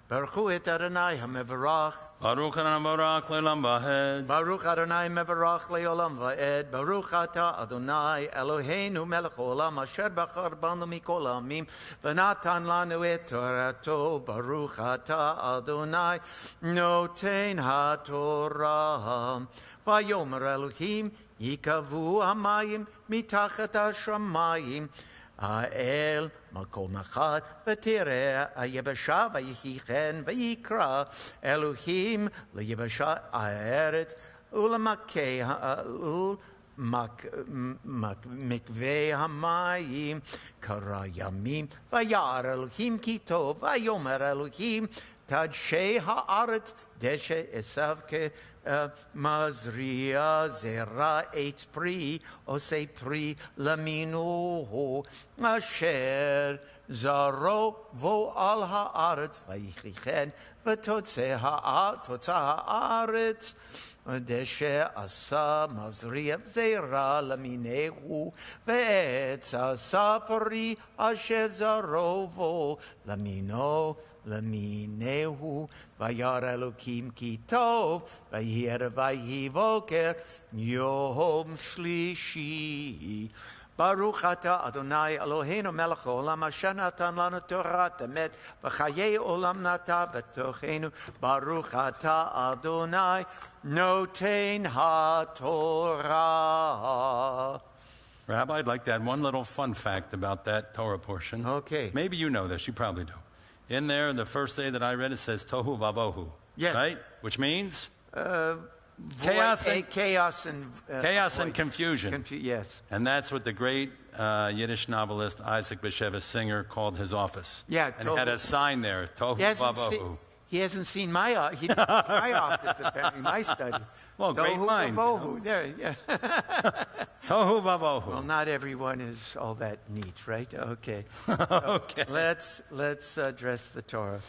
Baruch hu et Adonai hamevarach. Baruch Adonai Barak le'olam va'ed. Baruch Adonai mevarach le'olam va'ed. Baruch atah Adonai Eloheinu melech olam asher bachar banu mikol hamim v'natan lanu et Torato. Baruch atah Adonai noten HaTorah. Vayomer Elohim yikavu hamayim mitachat hashamayim. האל מקום אחד ותראה היבשה ויהי כן ויקרא אלוהים ליבשה הארץ ולמקווה המים קרא ימים וירא אלוהים כי טוב ויאמר אלוהים Tad she ha'aretz deshe esav ke mazria zera eitz pri ose pri laminu asher zaro vo al ha'aretz vayichichen v'totze ha'aretz deshe asa mazria zera laminehu ve'etz asa pri asher zaro vo lamino Laminehu vayar Elokim ki tov vayir vayhi voker yom shlishi. Baruch ata Adonai Eloheinu melech haolam asher natan lanu Torah emet v'chayei olam nata b'tochenu. Baruch ata Adonai noten haTorah. Rabbi, I'd like to add one little fun fact about that Torah portion. Okay. Maybe you know this. You probably do. In there, the first day that I read, it says Tohu Vavohu. Yes. Right? Which means? Chaos and confusion. Yes. And that's what the great Yiddish novelist Isaac Bashevis Singer called his office. Yeah. And he had a sign there, Tohu Vavohu. He hasn't seen my office. He didn't see my office, apparently, my study. Well, great mind. Tohu there, yeah. Tohu Vavohu. Well, not everyone is all that neat, right? Okay. Okay. Let's address the Torah.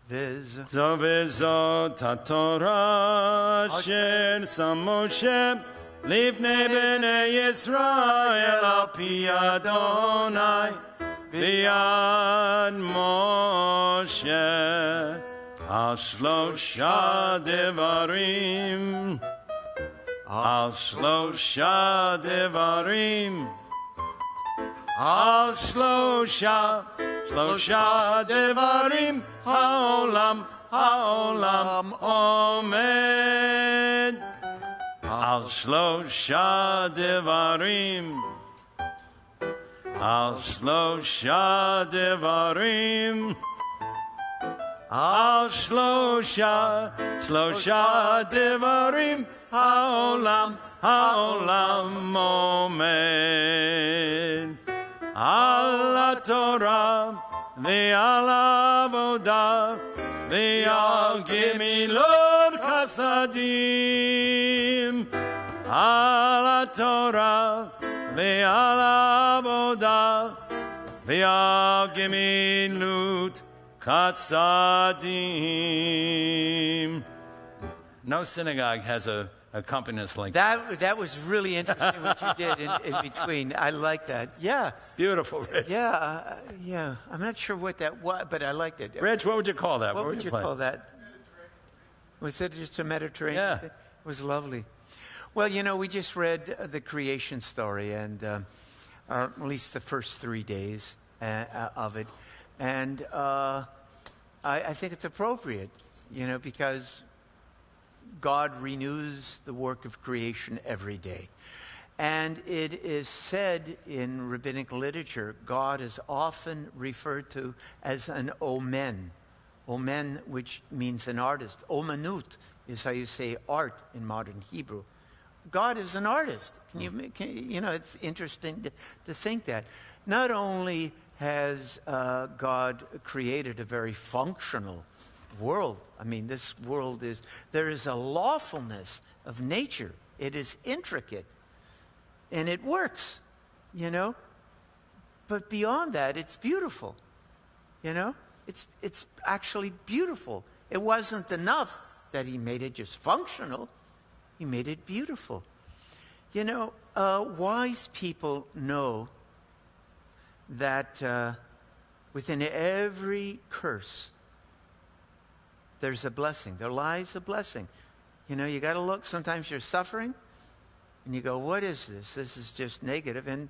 Zo v'zo ta'Torah asher sam Moshe lifnei bnei Yisrael al pi Adonai v'yad Moshe al shlosha devarim al shlosha devarim al shlosha devarim ha'olam omed al shlosha devarim al shlosha devarim al shlosha devarim ha'olam omed al Torah ve'al avodah ve'al gemilot chasadim al Torah ve'al avodah ve'al gemilot chasadim. No synagogue has a accompanist like that. That was really interesting what you did in between. I like that. Yeah. Beautiful, Rich. Yeah, yeah. I'm not sure what that was, but I liked it. Rich, what would you call that? What would you call that? Was it just a Mediterranean? Yeah. It was lovely. Well, we just read the creation story, and at least the first 3 days of it. And I think it's appropriate, because God renews the work of creation every day. And it is said in rabbinic literature, God is often referred to as an omen. Omen, which means an artist. Omanut is how you say art in modern Hebrew. God is an artist. It's interesting to think that. Not only has God created a very functional world. I mean, this world there is a lawfulness of nature. It is intricate. And it works, But beyond that, it's beautiful, It's actually beautiful. It wasn't enough that he made it just functional. He made it beautiful. Wise people know that within every curse, there's a blessing. There lies a blessing. You got to look. Sometimes you're suffering, and you go, what is this? This is just negative. And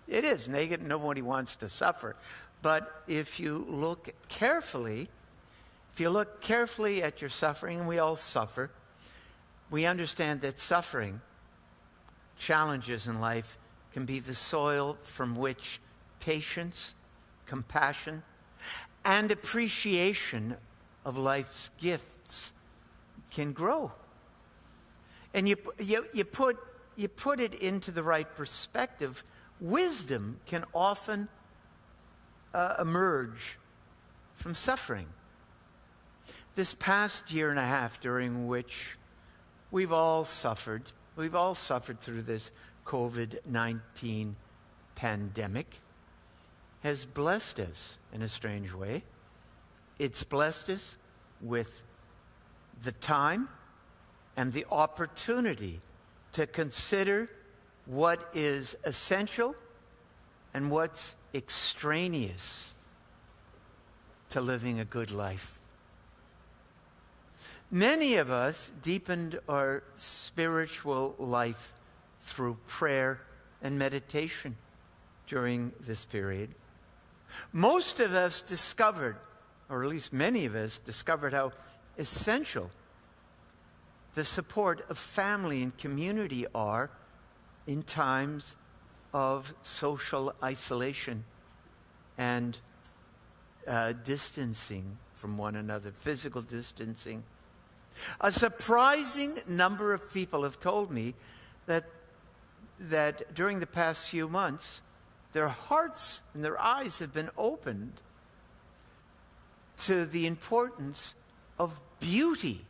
it is negative. Nobody wants to suffer. But if you look carefully at your suffering, and we all suffer, we understand that suffering, challenges in life, can be the soil from which patience, compassion, and appreciation of life's gifts can grow. And you put it into the right perspective. Wisdom can often emerge from suffering. This past year and a half during which we've all suffered through this COVID-19 pandemic, has blessed us in a strange way. It's blessed us with the time and the opportunity to consider what is essential and what's extraneous to living a good life. Many of us deepened our spiritual life through prayer and meditation during this period. Most of us discovered, or at least many of us discovered, how essential the support of family and community are in times of social isolation and distancing from one another, physical distancing. A surprising number of people have told me that during the past few months, their hearts and their eyes have been opened to the importance of beauty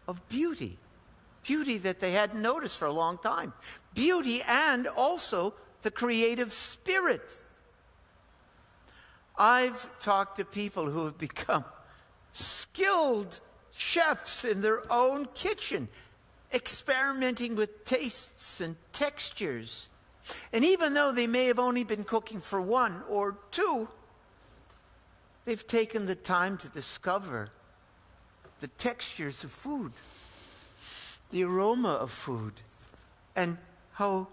that they hadn't noticed for a long time. Beauty and also the creative spirit. I've talked to people who have become skilled chefs in their own kitchen, experimenting with tastes and textures. And even though they may have only been cooking for 1 or 2, they've taken the time to discover the textures of food, the aroma of food, and how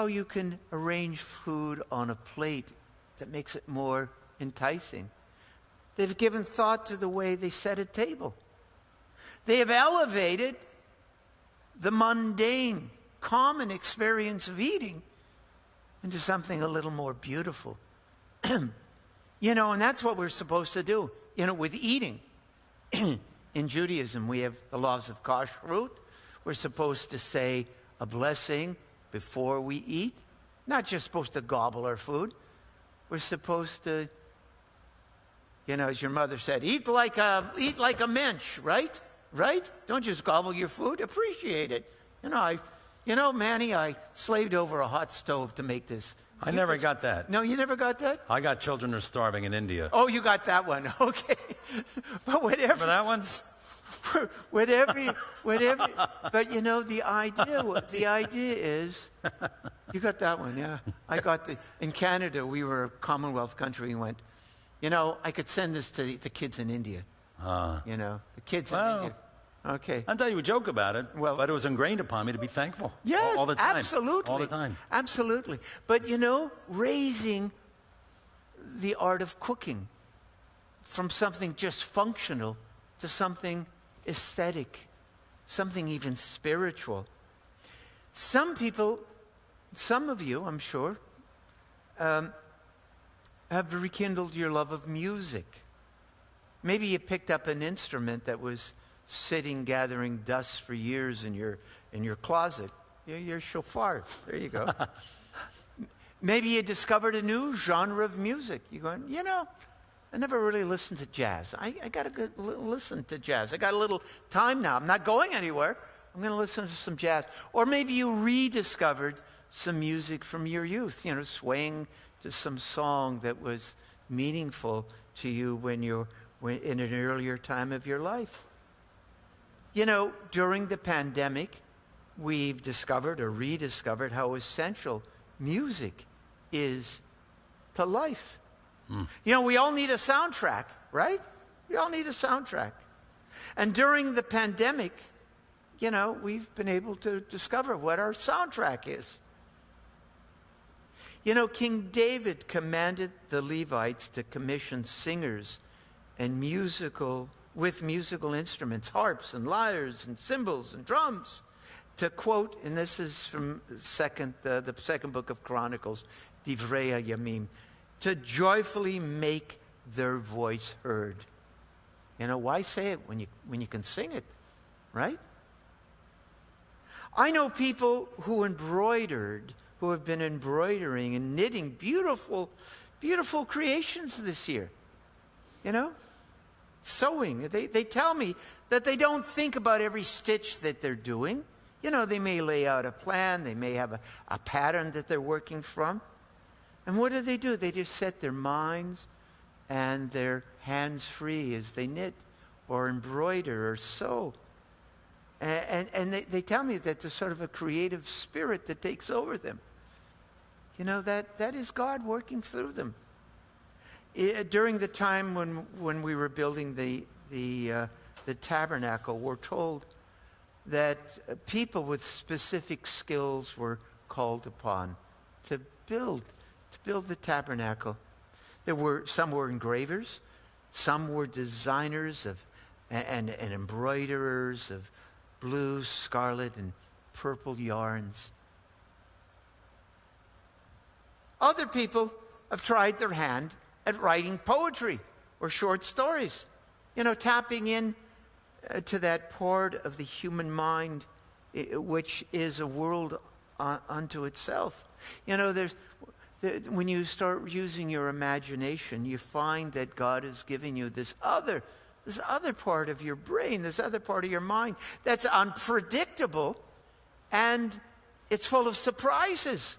you can arrange food on a plate that makes it more enticing. They've given thought to the way they set a table. They have elevated the mundane, common experience of eating into something a little more beautiful. And that's what we're supposed to do, with eating. In Judaism, we have the laws of kashrut. We're supposed to say a blessing before we eat. Not just supposed to gobble our food. We're supposed to, as your mother said, eat like a mensch, right? Right? Don't just gobble your food. Appreciate it. Manny, I slaved over a hot stove to make this. I never got that. No, you never got that? I got children are starving in India. Oh, you got that one. Okay. But whatever. Remember that one? whatever. But the idea is, you got that one, yeah. I got in Canada, we were a Commonwealth country and went, I could send this to the kids in India. The kids in India. Okay. I'll tell you a joke about it, but it was ingrained upon me to be thankful. Yes, all the time. Absolutely. All the time. Absolutely. But, raising the art of cooking from something just functional to something aesthetic, something even spiritual. Some of you, I'm sure, have rekindled your love of music. Maybe you picked up an instrument that was sitting gathering dust for years in your closet. Your shofar. There you go. Maybe you discovered a new genre of music. You're going, I never really listened to jazz. I got to listen to jazz. I got a little time now. I'm not going anywhere. I'm going to listen to some jazz. Or maybe you rediscovered some music from your youth, swaying to some song that was meaningful to you when in an earlier time of your life. During the pandemic, we've discovered or rediscovered how essential music is to life. We all need a soundtrack, right? We all need a soundtrack. And during the pandemic, we've been able to discover what our soundtrack is. King David commanded the Levites to commission singers and musical instruments, harps and lyres and cymbals and drums, to quote, and this is from the second book of Chronicles, Divrei Yamim, to joyfully make their voice heard. Why say it when you can sing it, right? I know people who have been embroidering and knitting beautiful, beautiful creations this year. sewing. They tell me that they don't think about every stitch that they're doing. You know, they may lay out a plan. They may have a pattern that they're working from. And what do? They just set their minds and their hands free as they knit or embroider or sew. And they tell me that there's sort of a creative spirit that takes over them. You know, that is God working through them. During the time when we were building the tabernacle, we're told that people with specific skills were called upon to build the tabernacle. Some were engravers, some were designers and embroiderers of blue, scarlet, and purple yarns. Other people have tried their hand at writing poetry or short stories, you know, tapping in to that part of the human mind which is a world unto itself. You know, when you start using your imagination, you find that God is giving you this other part of your brain, this other part of your mind that's unpredictable, and it's full of surprises.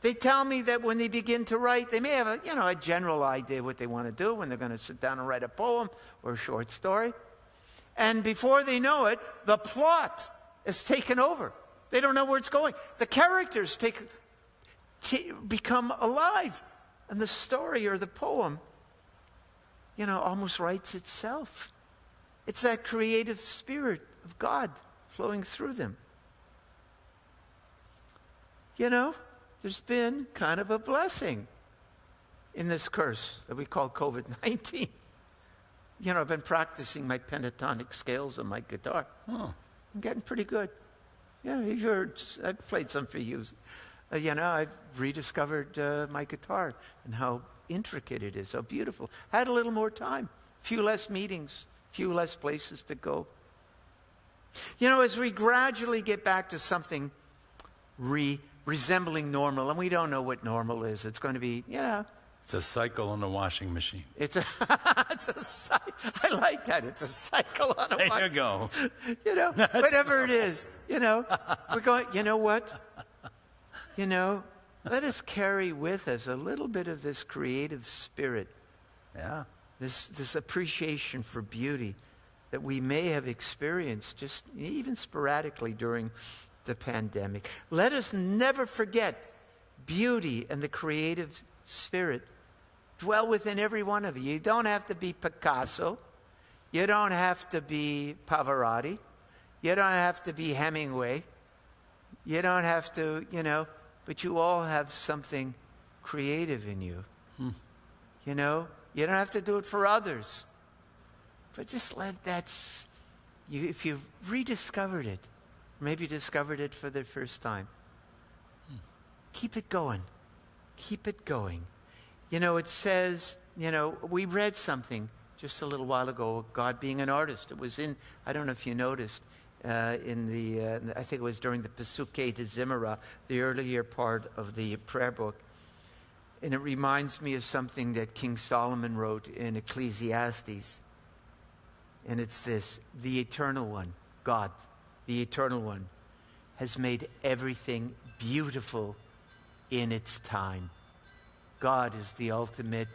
They tell me that when they begin to write, they may have a general idea what they want to do when they're going to sit down and write a poem or a short story. And before they know it, the plot is taken over. They don't know where it's going. The characters become alive. And the story or the poem, you know, almost writes itself. It's that creative spirit of God flowing through them. You know, there's been kind of a blessing in this curse that we call COVID-19. You know, I've been practicing my pentatonic scales on my guitar. Oh. I'm getting pretty good. Yeah, I've played some for you. You know, I've rediscovered my guitar and how intricate it is, how beautiful. Had a little more time, a few less meetings, a few less places to go. You know, as we gradually get back to something resembling normal, and we don't know what normal is. It's going to be, you know. It's a cycle on the washing machine. I like that. It's a cycle on a washing machine. There you go. You know, whatever it is, you know, we're going, you know what? You know, let us carry with us a little bit of this creative spirit. Yeah. This appreciation for beauty that we may have experienced just even sporadically during the pandemic. Let us never forget beauty and the creative spirit dwell within every one of you. You don't have to be Picasso. You don't have to be Pavarotti. You don't have to be Hemingway. You don't have to, you know, but you all have something creative in you. You know, you don't have to do it for others. But just let if you've rediscovered it, maybe discovered it for the first time, keep it going. Keep it going. You know, it says, you know, we read something just a little while ago, God being an artist. It was I don't know if you noticed, I think it was during the Pesukei de Zimmerah, the earlier part of the prayer book. And it reminds me of something that King Solomon wrote in Ecclesiastes. And it's this: the Eternal One, God, the Eternal One, has made everything beautiful in its time. God is the ultimate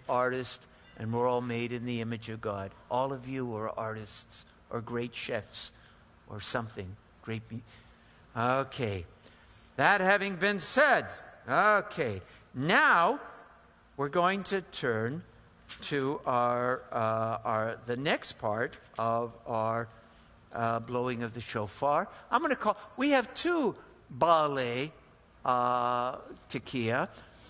artist, and we're all made in the image of God. All of you are artists or great chefs or something. Okay. That having been said, okay, now we're going to turn to the next part of our blowing of the shofar. We have two Baalei Tekiah.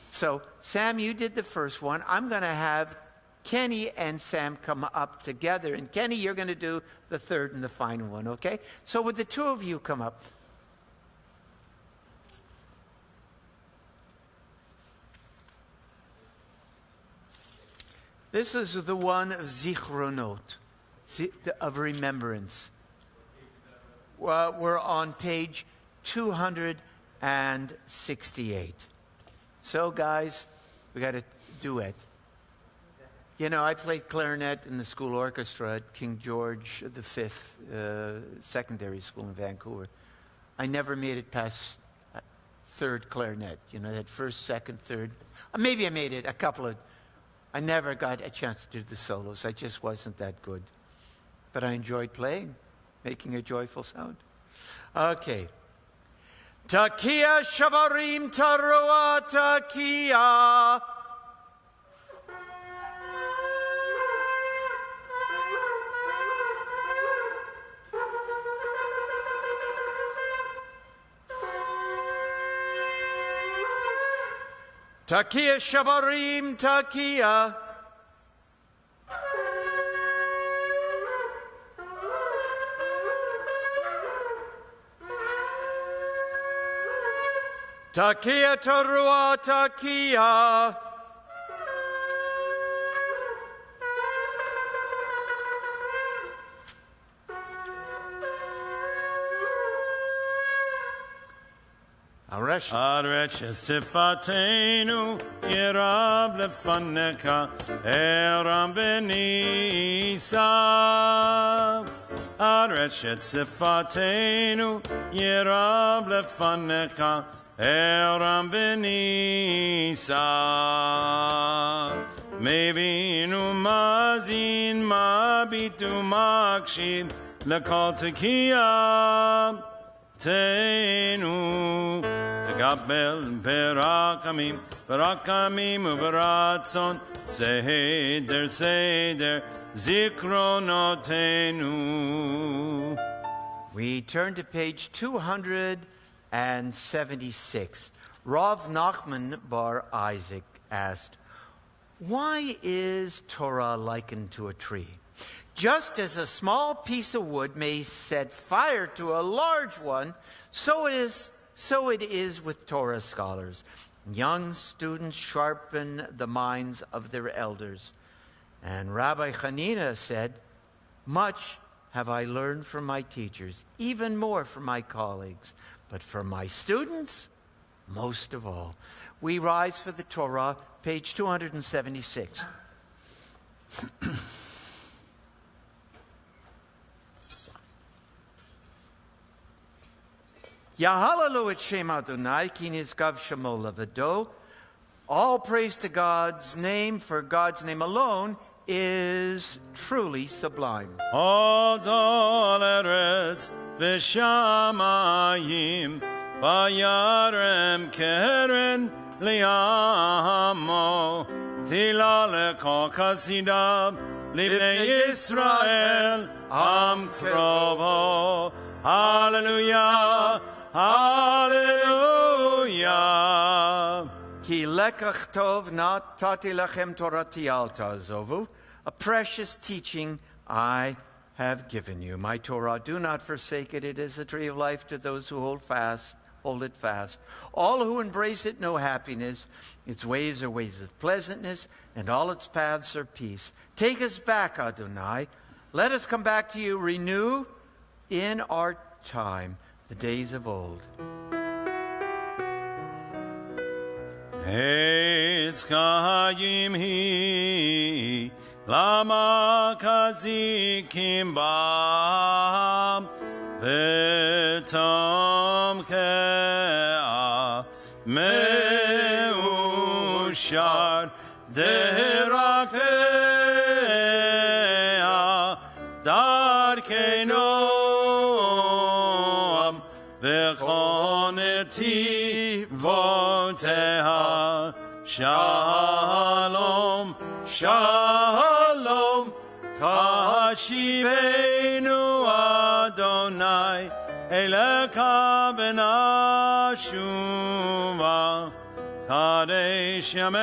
So, Sam, you did the first one. I'm going to have Kenny and Sam come up together. And Kenny, you're going to do the third and the final one, okay? So would the two of you come up? This is the one of Zichronot, of remembrance. We're on page 268. So, guys, we got a duet. You know, I played clarinet in the school orchestra at King George V secondary school in Vancouver. I never made it past third clarinet. You know, that first, second, third. Maybe I made it a couple of... I never got a chance to do the solos. I just wasn't that good. But I enjoyed playing, making a joyful sound. Okay. Takia shavarim taroa takia. Takia shavarim takia. Takia tarua takia. Aresh sifatenu yerav lefaneka eram benisa. Aresh sifatenu yerav lefaneka eram benisa. Mevinu mazin mabitu makshid lekal tekiya. Tenu Tegabel Berakamim Berakamim Uberatzon Seder Seder Zikronotenu. We turn to page 276. Rav Nachman Bar Isaac asked, why is Torah likened to a tree? Just as a small piece of wood may set fire to a large one, so it is with Torah scholars. Young students sharpen the minds of their elders. And Rabbi Hanina said, much have I learned from my teachers, even more from my colleagues, but from my students, most of all. We rise for the Torah, page 276. Yahalalu et Shem Adonai, ki nizgav shemo levado. All praise to God's name, for God's name alone is truly sublime. Odol eretz v'shamayim vayarem keren liamo tila leko kasidam libnei Yisrael am krovo. Hallelujah. Hallelujah. Ki lekach tov natati lachem torati al ta'azovu. A precious teaching I have given you. My Torah, do not forsake it. It is a tree of life to those who hold it fast. All who embrace it know happiness. Its ways are ways of pleasantness, and all its paths are peace. Take us back, Adonai. Let us come back to you. Renew in our time the days of old. Eitz chayim hi lama kazikim bam v'tom ke'a meushar derakea darkeino Voteha Shalom Shalom Kashivenu Adonai Eleka benashuva Kadesh Yamenu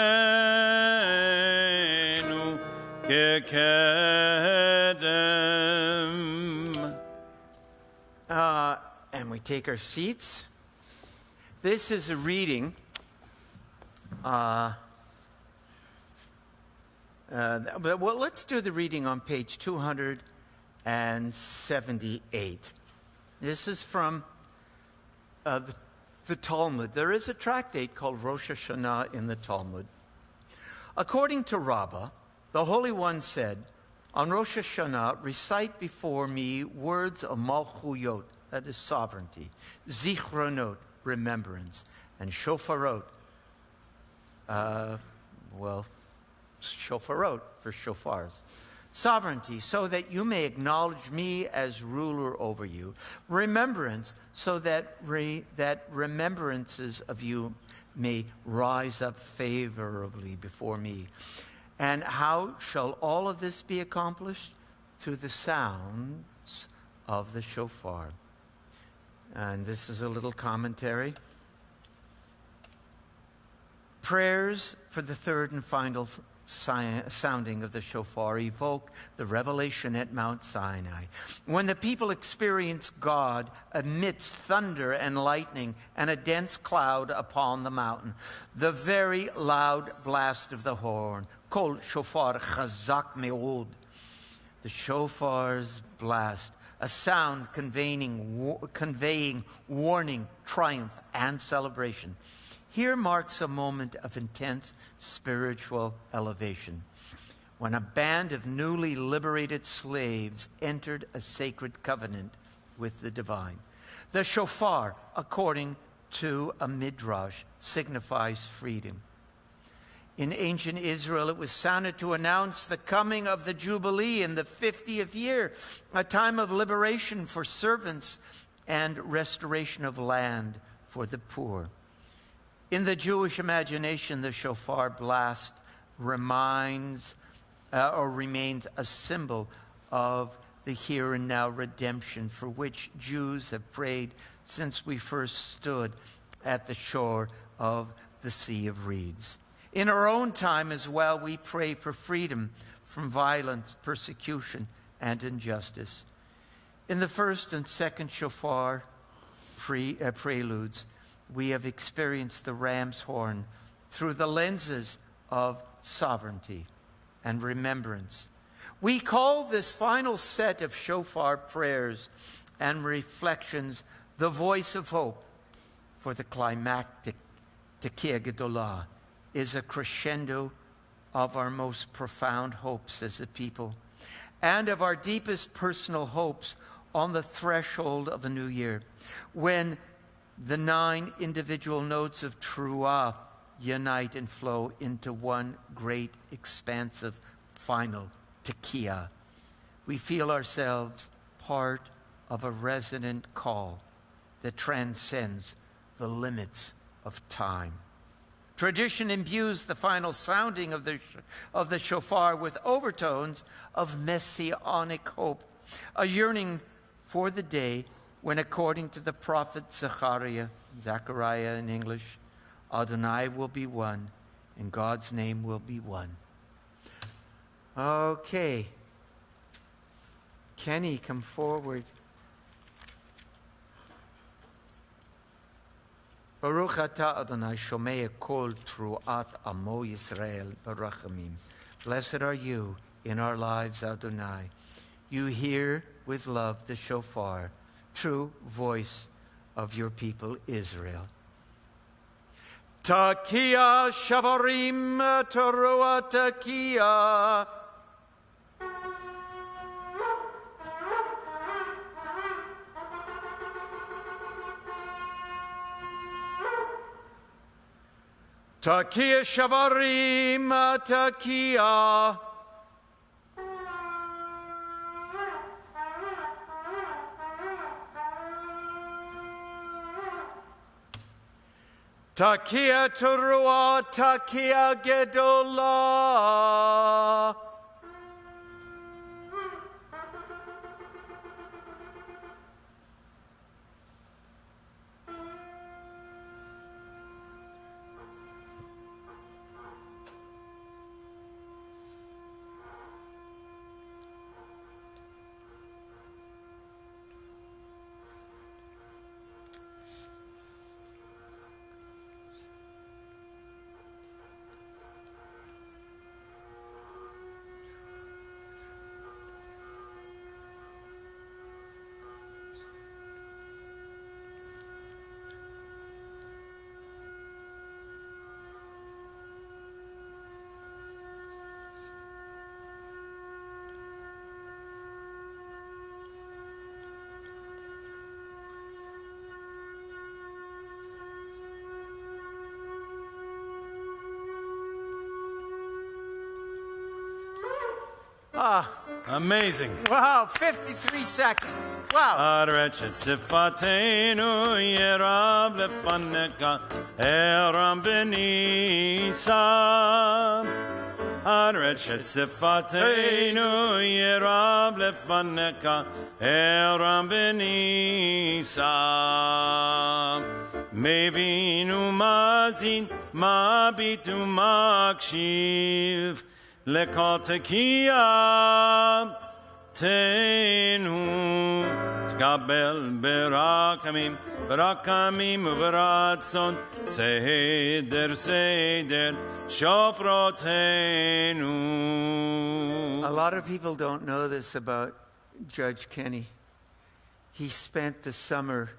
Kekedem. And we take our seats. This is a reading. Well, let's do the reading on page 278. This is from the Talmud. There is a tractate called Rosh Hashanah in the Talmud. According to Rabbi, The Holy One said, on Rosh Hashanah, recite before me words of Mahuyot, that is sovereignty, Zichronot, remembrance, and Shofarot, Shofarot for shofars, sovereignty, so that you may acknowledge me as ruler over you, remembrance, so that remembrances of you may rise up favorably before me. And how shall all of this be accomplished? Through the sounds of the shofar. And this is a little commentary. Prayers for the third and final sounding of the shofar evoke the revelation at Mount Sinai, when the people experience God amidst thunder and lightning and a dense cloud upon the mountain. The very loud blast of the horn, kol shofar chazak me'od, the shofar's blast, a sound conveying warning, triumph, and celebration. Here marks a moment of intense spiritual elevation, when a band of newly liberated slaves entered a sacred covenant with the divine. The shofar, according to a midrash, signifies freedom. In ancient Israel, it was sounded to announce the coming of the Jubilee in the 50th year, a time of liberation for servants and restoration of land for the poor. In the Jewish imagination, the shofar blast remains a symbol of the here and now redemption for which Jews have prayed since we first stood at the shore of the Sea of Reeds. In our own time as well, we pray for freedom from violence, persecution, and injustice. In the first and second shofar preludes, we have experienced the ram's horn through the lenses of sovereignty and remembrance. We call this final set of shofar prayers and reflections the voice of hope, for the climactic Tekiah Gedolah is a crescendo of our most profound hopes as a people and of our deepest personal hopes on the threshold of a new year, when the 9 individual notes of Truah unite and flow into one great, expansive, final Tekiah. We feel ourselves part of a resonant call that transcends the limits of time. Tradition imbues the final sounding of the shofar with overtones of messianic hope, a yearning for the day when, according to the prophet Zechariah in English, Adonai will be one and God's name will be one. Okay. Kenny, come forward. Baruch atah Adonai shomei kol truat amo Yisrael barachamim. Blessed are you in our lives, Adonai. You hear with love the shofar, true voice of your people Israel. Takia shavarim teruah takia. Takia shavarim takia. Takia teruah takia gedolah. Amazing. Wow, 53 seconds. Wow. Arrechet sifatenu yerab lefaneka eram benisa. Arrechet sifatenu yerab lefaneka eram benisa. Mevinu mazin mabitu makshiv lekotekia. Tenu tgabel berakamim uveratzon seder shofrotenu. A lot of people don't know this about Judge Kenny. He spent the summer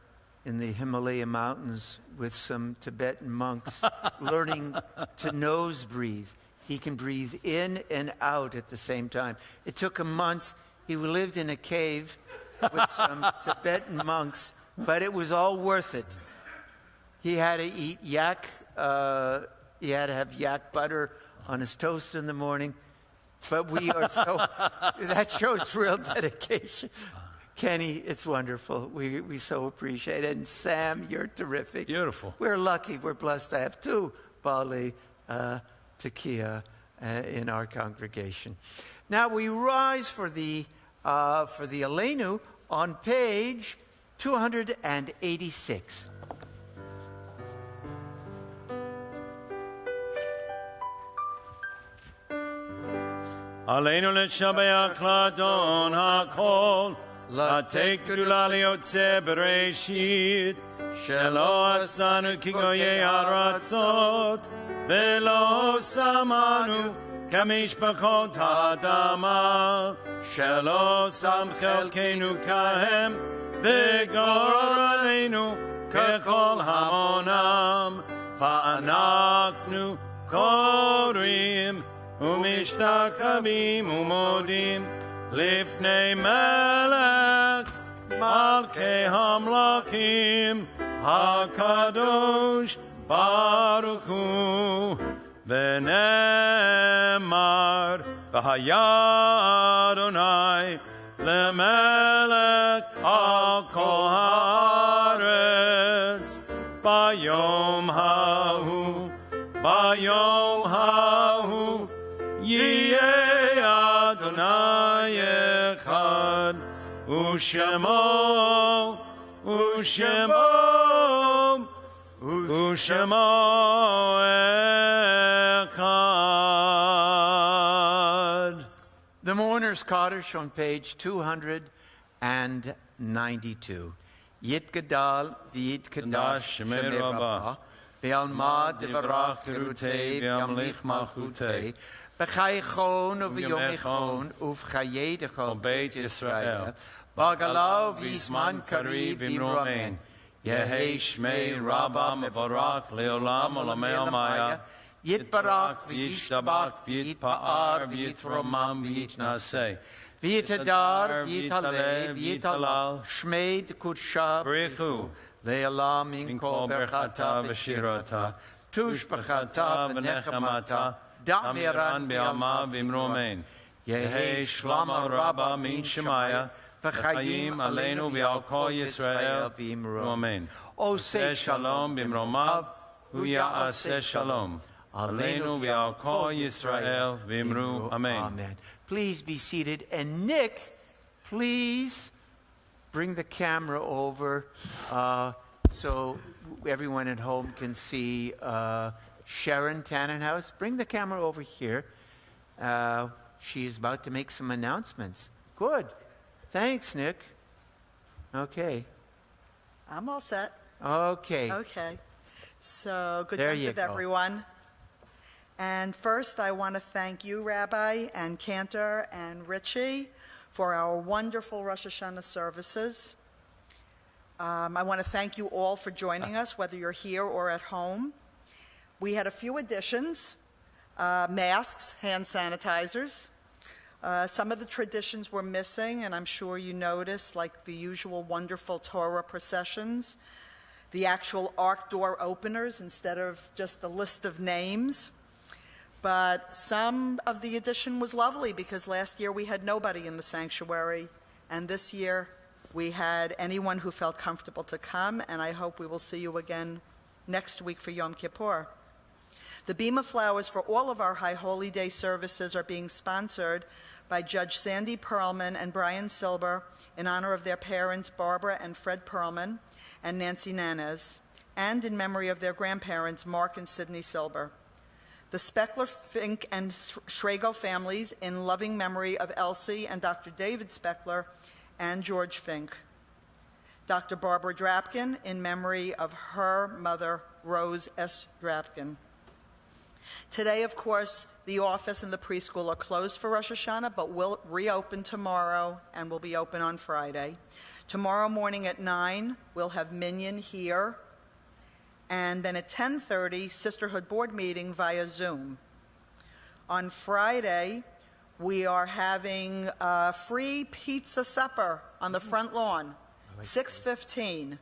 in the Himalaya mountains with some Tibetan monks learning to nose breathe. He can breathe in and out at the same time. It took him months. He lived in a cave with some Tibetan monks, but it was all worth it. He had to eat yak. He had to have yak butter on his toast in the morning. But we are that shows real dedication. Kenny, it's wonderful. We so appreciate it. And Sam, you're terrific. Beautiful. We're lucky. We're blessed to have two Bali Tekiah in our congregation. Now we rise for the Aleinu on page 286. Aleinu l'shabeach ladon hakol latek gdula liyotze bereshit shelo asanu ki goyei haratzot velo samanu כמשפחות האדמה שלא שם חלקנו כהם וגורלנו ככל המונם ואנחנו קוראים ומשתחווים ומודים לפני מלך מלכי המלכים הקדוש ברוך הוא ונאמר והיה אדוני למלך על כל הארץ ביום ההוא יהיה אדוני אחד ושמו echad. The Mourner's Kaddish on page 292. Yitgadal v'yitkadash shemei Rabbah Be'alma devarach kerutei Be'amlich malchutei B'chaychon u'v'yomechon u'v'chayedecho Beit Yisrael B'agalau v'yizman kariv v'imromen Yehei shmei Rabbah mevarach le'olam olamei almaya Yitbarach v'yishtabach v'yitpa'ar v'yitromam v'yitnaseh V'yitadar v'yitaleh v'yitalal shmeid kudsha B'richu le'alam min kol berchata v'shirata tushbachata v'nechamata da'miran be'alma v'imromen Yehei shlama Rabbah min Shemaya v'chayim aleinu v'al kol Yisrael v'imromen Oseh shalom b'imromav hu ya'aseh shalom Aleinu v'al kol Yisrael v'imru. Amen. Amen. Please be seated. And Nick, please bring the camera over so everyone at home can see Sharon Tannenhouse. Bring the camera over here. She's about to make some announcements. Good. Thanks, Nick. Okay. I'm all set. Okay. Okay. So, good There night you of go. everyone. And first, I want to thank you, Rabbi, and Cantor, and Richie, for our wonderful Rosh Hashanah services. I want to thank you all for joining us, whether you're here or at home. We had a few additions, masks, hand sanitizers. Some of the traditions were missing, and I'm sure you noticed, like the usual wonderful Torah processions, the actual ark door openers instead of just a list of names. But some of the addition was lovely because last year we had nobody in the sanctuary, and this year we had anyone who felt comfortable to come, and I hope we will see you again next week for Yom Kippur. The beam of flowers for all of our High Holy Day services are being sponsored by Judge Sandy Perlman and Brian Silber in honor of their parents Barbara and Fred Perlman and Nancy Nanez, and in memory of their grandparents Mark and Sidney Silber. The Speckler, Fink, and Schrago families in loving memory of Elsie and Dr. David Speckler and George Fink. Dr. Barbara Drapkin in memory of her mother, Rose S. Drapkin. Today, of course, the office and the preschool are closed for Rosh Hashanah, but will reopen tomorrow and will be open on Friday. Tomorrow morning at 9, we'll have Minyan here. And then at 10:30, Sisterhood Board meeting via Zoom. On Friday, we are having a free pizza supper on the front lawn, 6:15.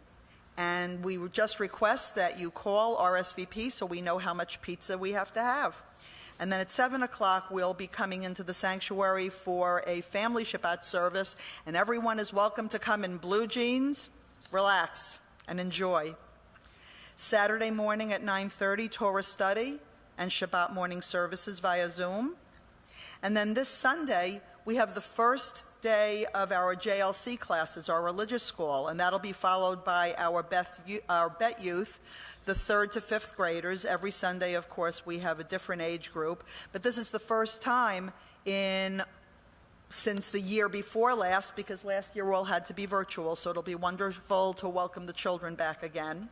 And we would just request that you call RSVP so we know how much pizza we have to have. And then at 7 o'clock, we'll be coming into the sanctuary for a family Shabbat service, and everyone is welcome to come in blue jeans, relax, and enjoy. Saturday morning at 9:30, Torah study and Shabbat morning services via Zoom. And then this Sunday, we have the first day of our JLC classes, our religious school, and that'll be followed by our Bet Youth, the 3rd to 5th graders. Every Sunday, of course, we have a different age group, but this is the first time since the year before last, because last year all had to be virtual, so it'll be wonderful to welcome the children back again.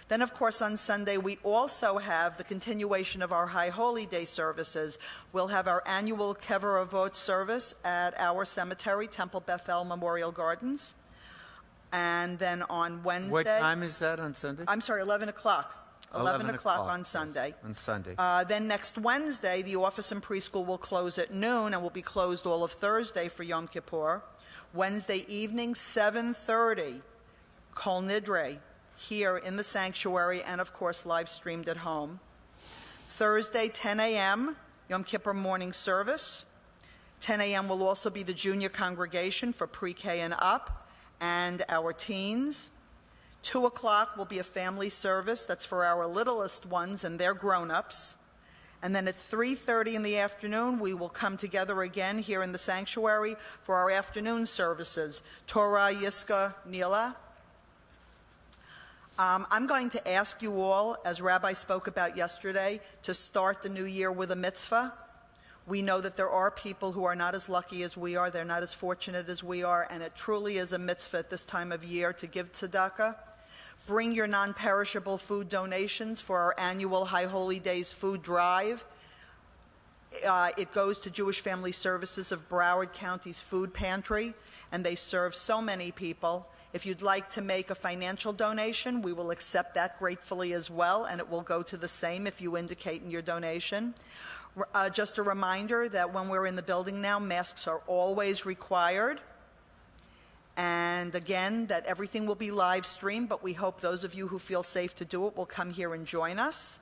Then, of course, on Sunday, we also have the continuation of our High Holy Day services. We'll have our annual Kever Avot service at our cemetery, Temple Bethel Memorial Gardens. And then on Wednesday... What time is that on Sunday? I'm sorry, 11 o'clock. 11 o'clock on Sunday. Yes, on Sunday. Then next Wednesday, the office and preschool will close at noon and will be closed all of Thursday for Yom Kippur. Wednesday evening, 7:30, Kol Nidre, here in the sanctuary, and of course live streamed at home. Thursday, 10 a.m., Yom Kippur morning service. 10 a.m. will also be the junior congregation for pre-K and up, and our teens. 2 o'clock will be a family service that's for our littlest ones and their grown-ups. And then at 3:30 in the afternoon, we will come together again here in the sanctuary for our afternoon services, Torah, Yiska, Nila. I'm going to ask you all, as Rabbi spoke about yesterday, to start the new year with a mitzvah. We know that there are people who are not as lucky as we are, they're not as fortunate as we are, and it truly is a mitzvah at this time of year to give tzedakah. Bring your non-perishable food donations for our annual High Holy Days food drive. It goes to Jewish Family Services of Broward County's food pantry, and they serve so many people. If you'd like to make a financial donation, we will accept that gratefully as well, and it will go to the same if you indicate in your donation. Just a reminder that when we're in the building now, masks are always required. And again, that everything will be live streamed, but we hope those of you who feel safe to do it will come here and join us.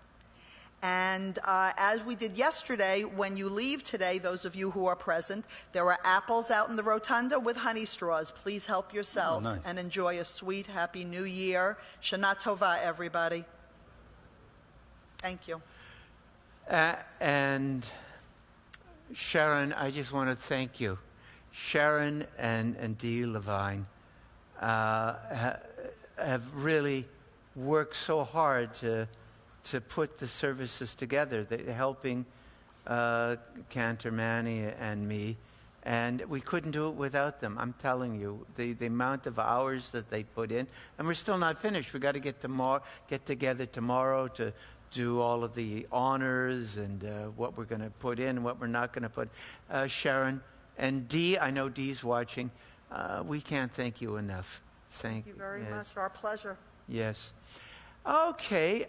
And as we did yesterday, when you leave today, those of you who are present, there are apples out in the rotunda with honey straws. Please help yourselves and enjoy a sweet, happy new year. Shana Tova, everybody. Thank you. And Sharon, I just want to thank you. Sharon and Dee Levine have really worked so hard to put the services together. They're helping Cantor, Manny, and me, and we couldn't do it without them. I'm telling you, the amount of hours that they put in, and we're still not finished. We got to get together tomorrow to do all of the honors and what we're going to put in and what we're not going to put. Sharon and Dee, I know Dee's watching. We can't thank you enough. Thank you very much. Our pleasure. Yes. Okay.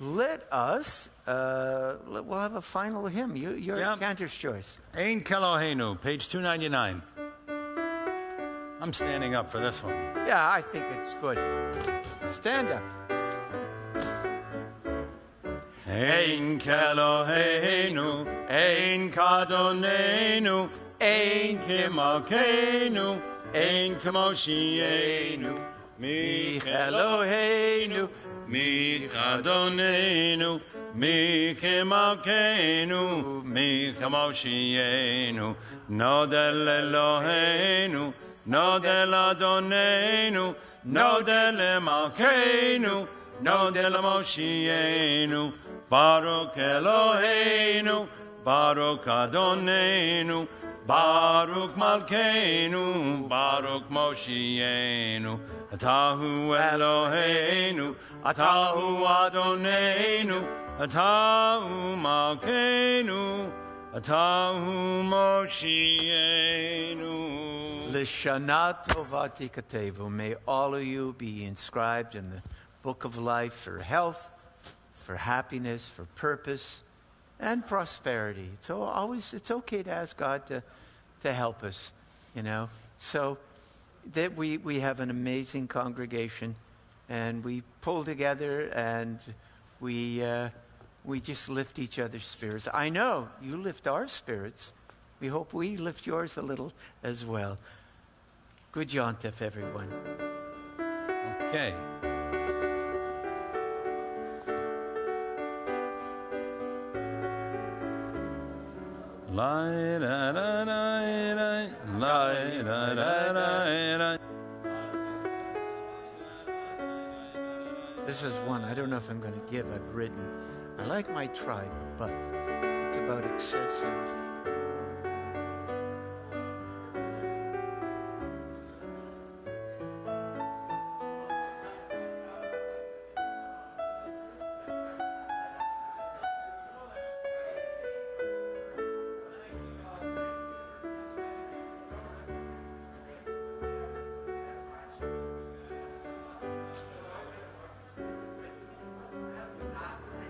Let us. We'll have a final hymn. You're Cantor's choice. Ein Keloheinu, page 299. I'm standing up for this one. Yeah, I think it's good. Stand up. Ein Keloheinu, Ein Kadonenu, Ein Kemalkeinu, Ein Kamoshienu, Mi Eloheinu, Mi Kadonenu, Mi Kemalkeinu, Mi Kamoshienu, Nodel Eloheinu, Nodel Adonenu, Nodel Malkeinu, Nodel Moshienu, Baruch Eloheinu, Baruch Adonenu, Baruch Malkeinu, Baruch Moshienu, Atahu Eloheinu, Atahu Adonenu, Atahu Malkeinu, Atahu Moshienu. L'shana tova tikatevu. May all of you be inscribed in the book of life for health, for happiness, for purpose, and prosperity. It's okay to ask God to help us, you know. So that we have an amazing congregation, and we pull together, and we just lift each other's spirits. I know you lift our spirits. We hope we lift yours a little as well. Good Yontif, everyone. Okay. This is one I don't know if I'm going to give. I've written. I like my tribe, but it's about excessive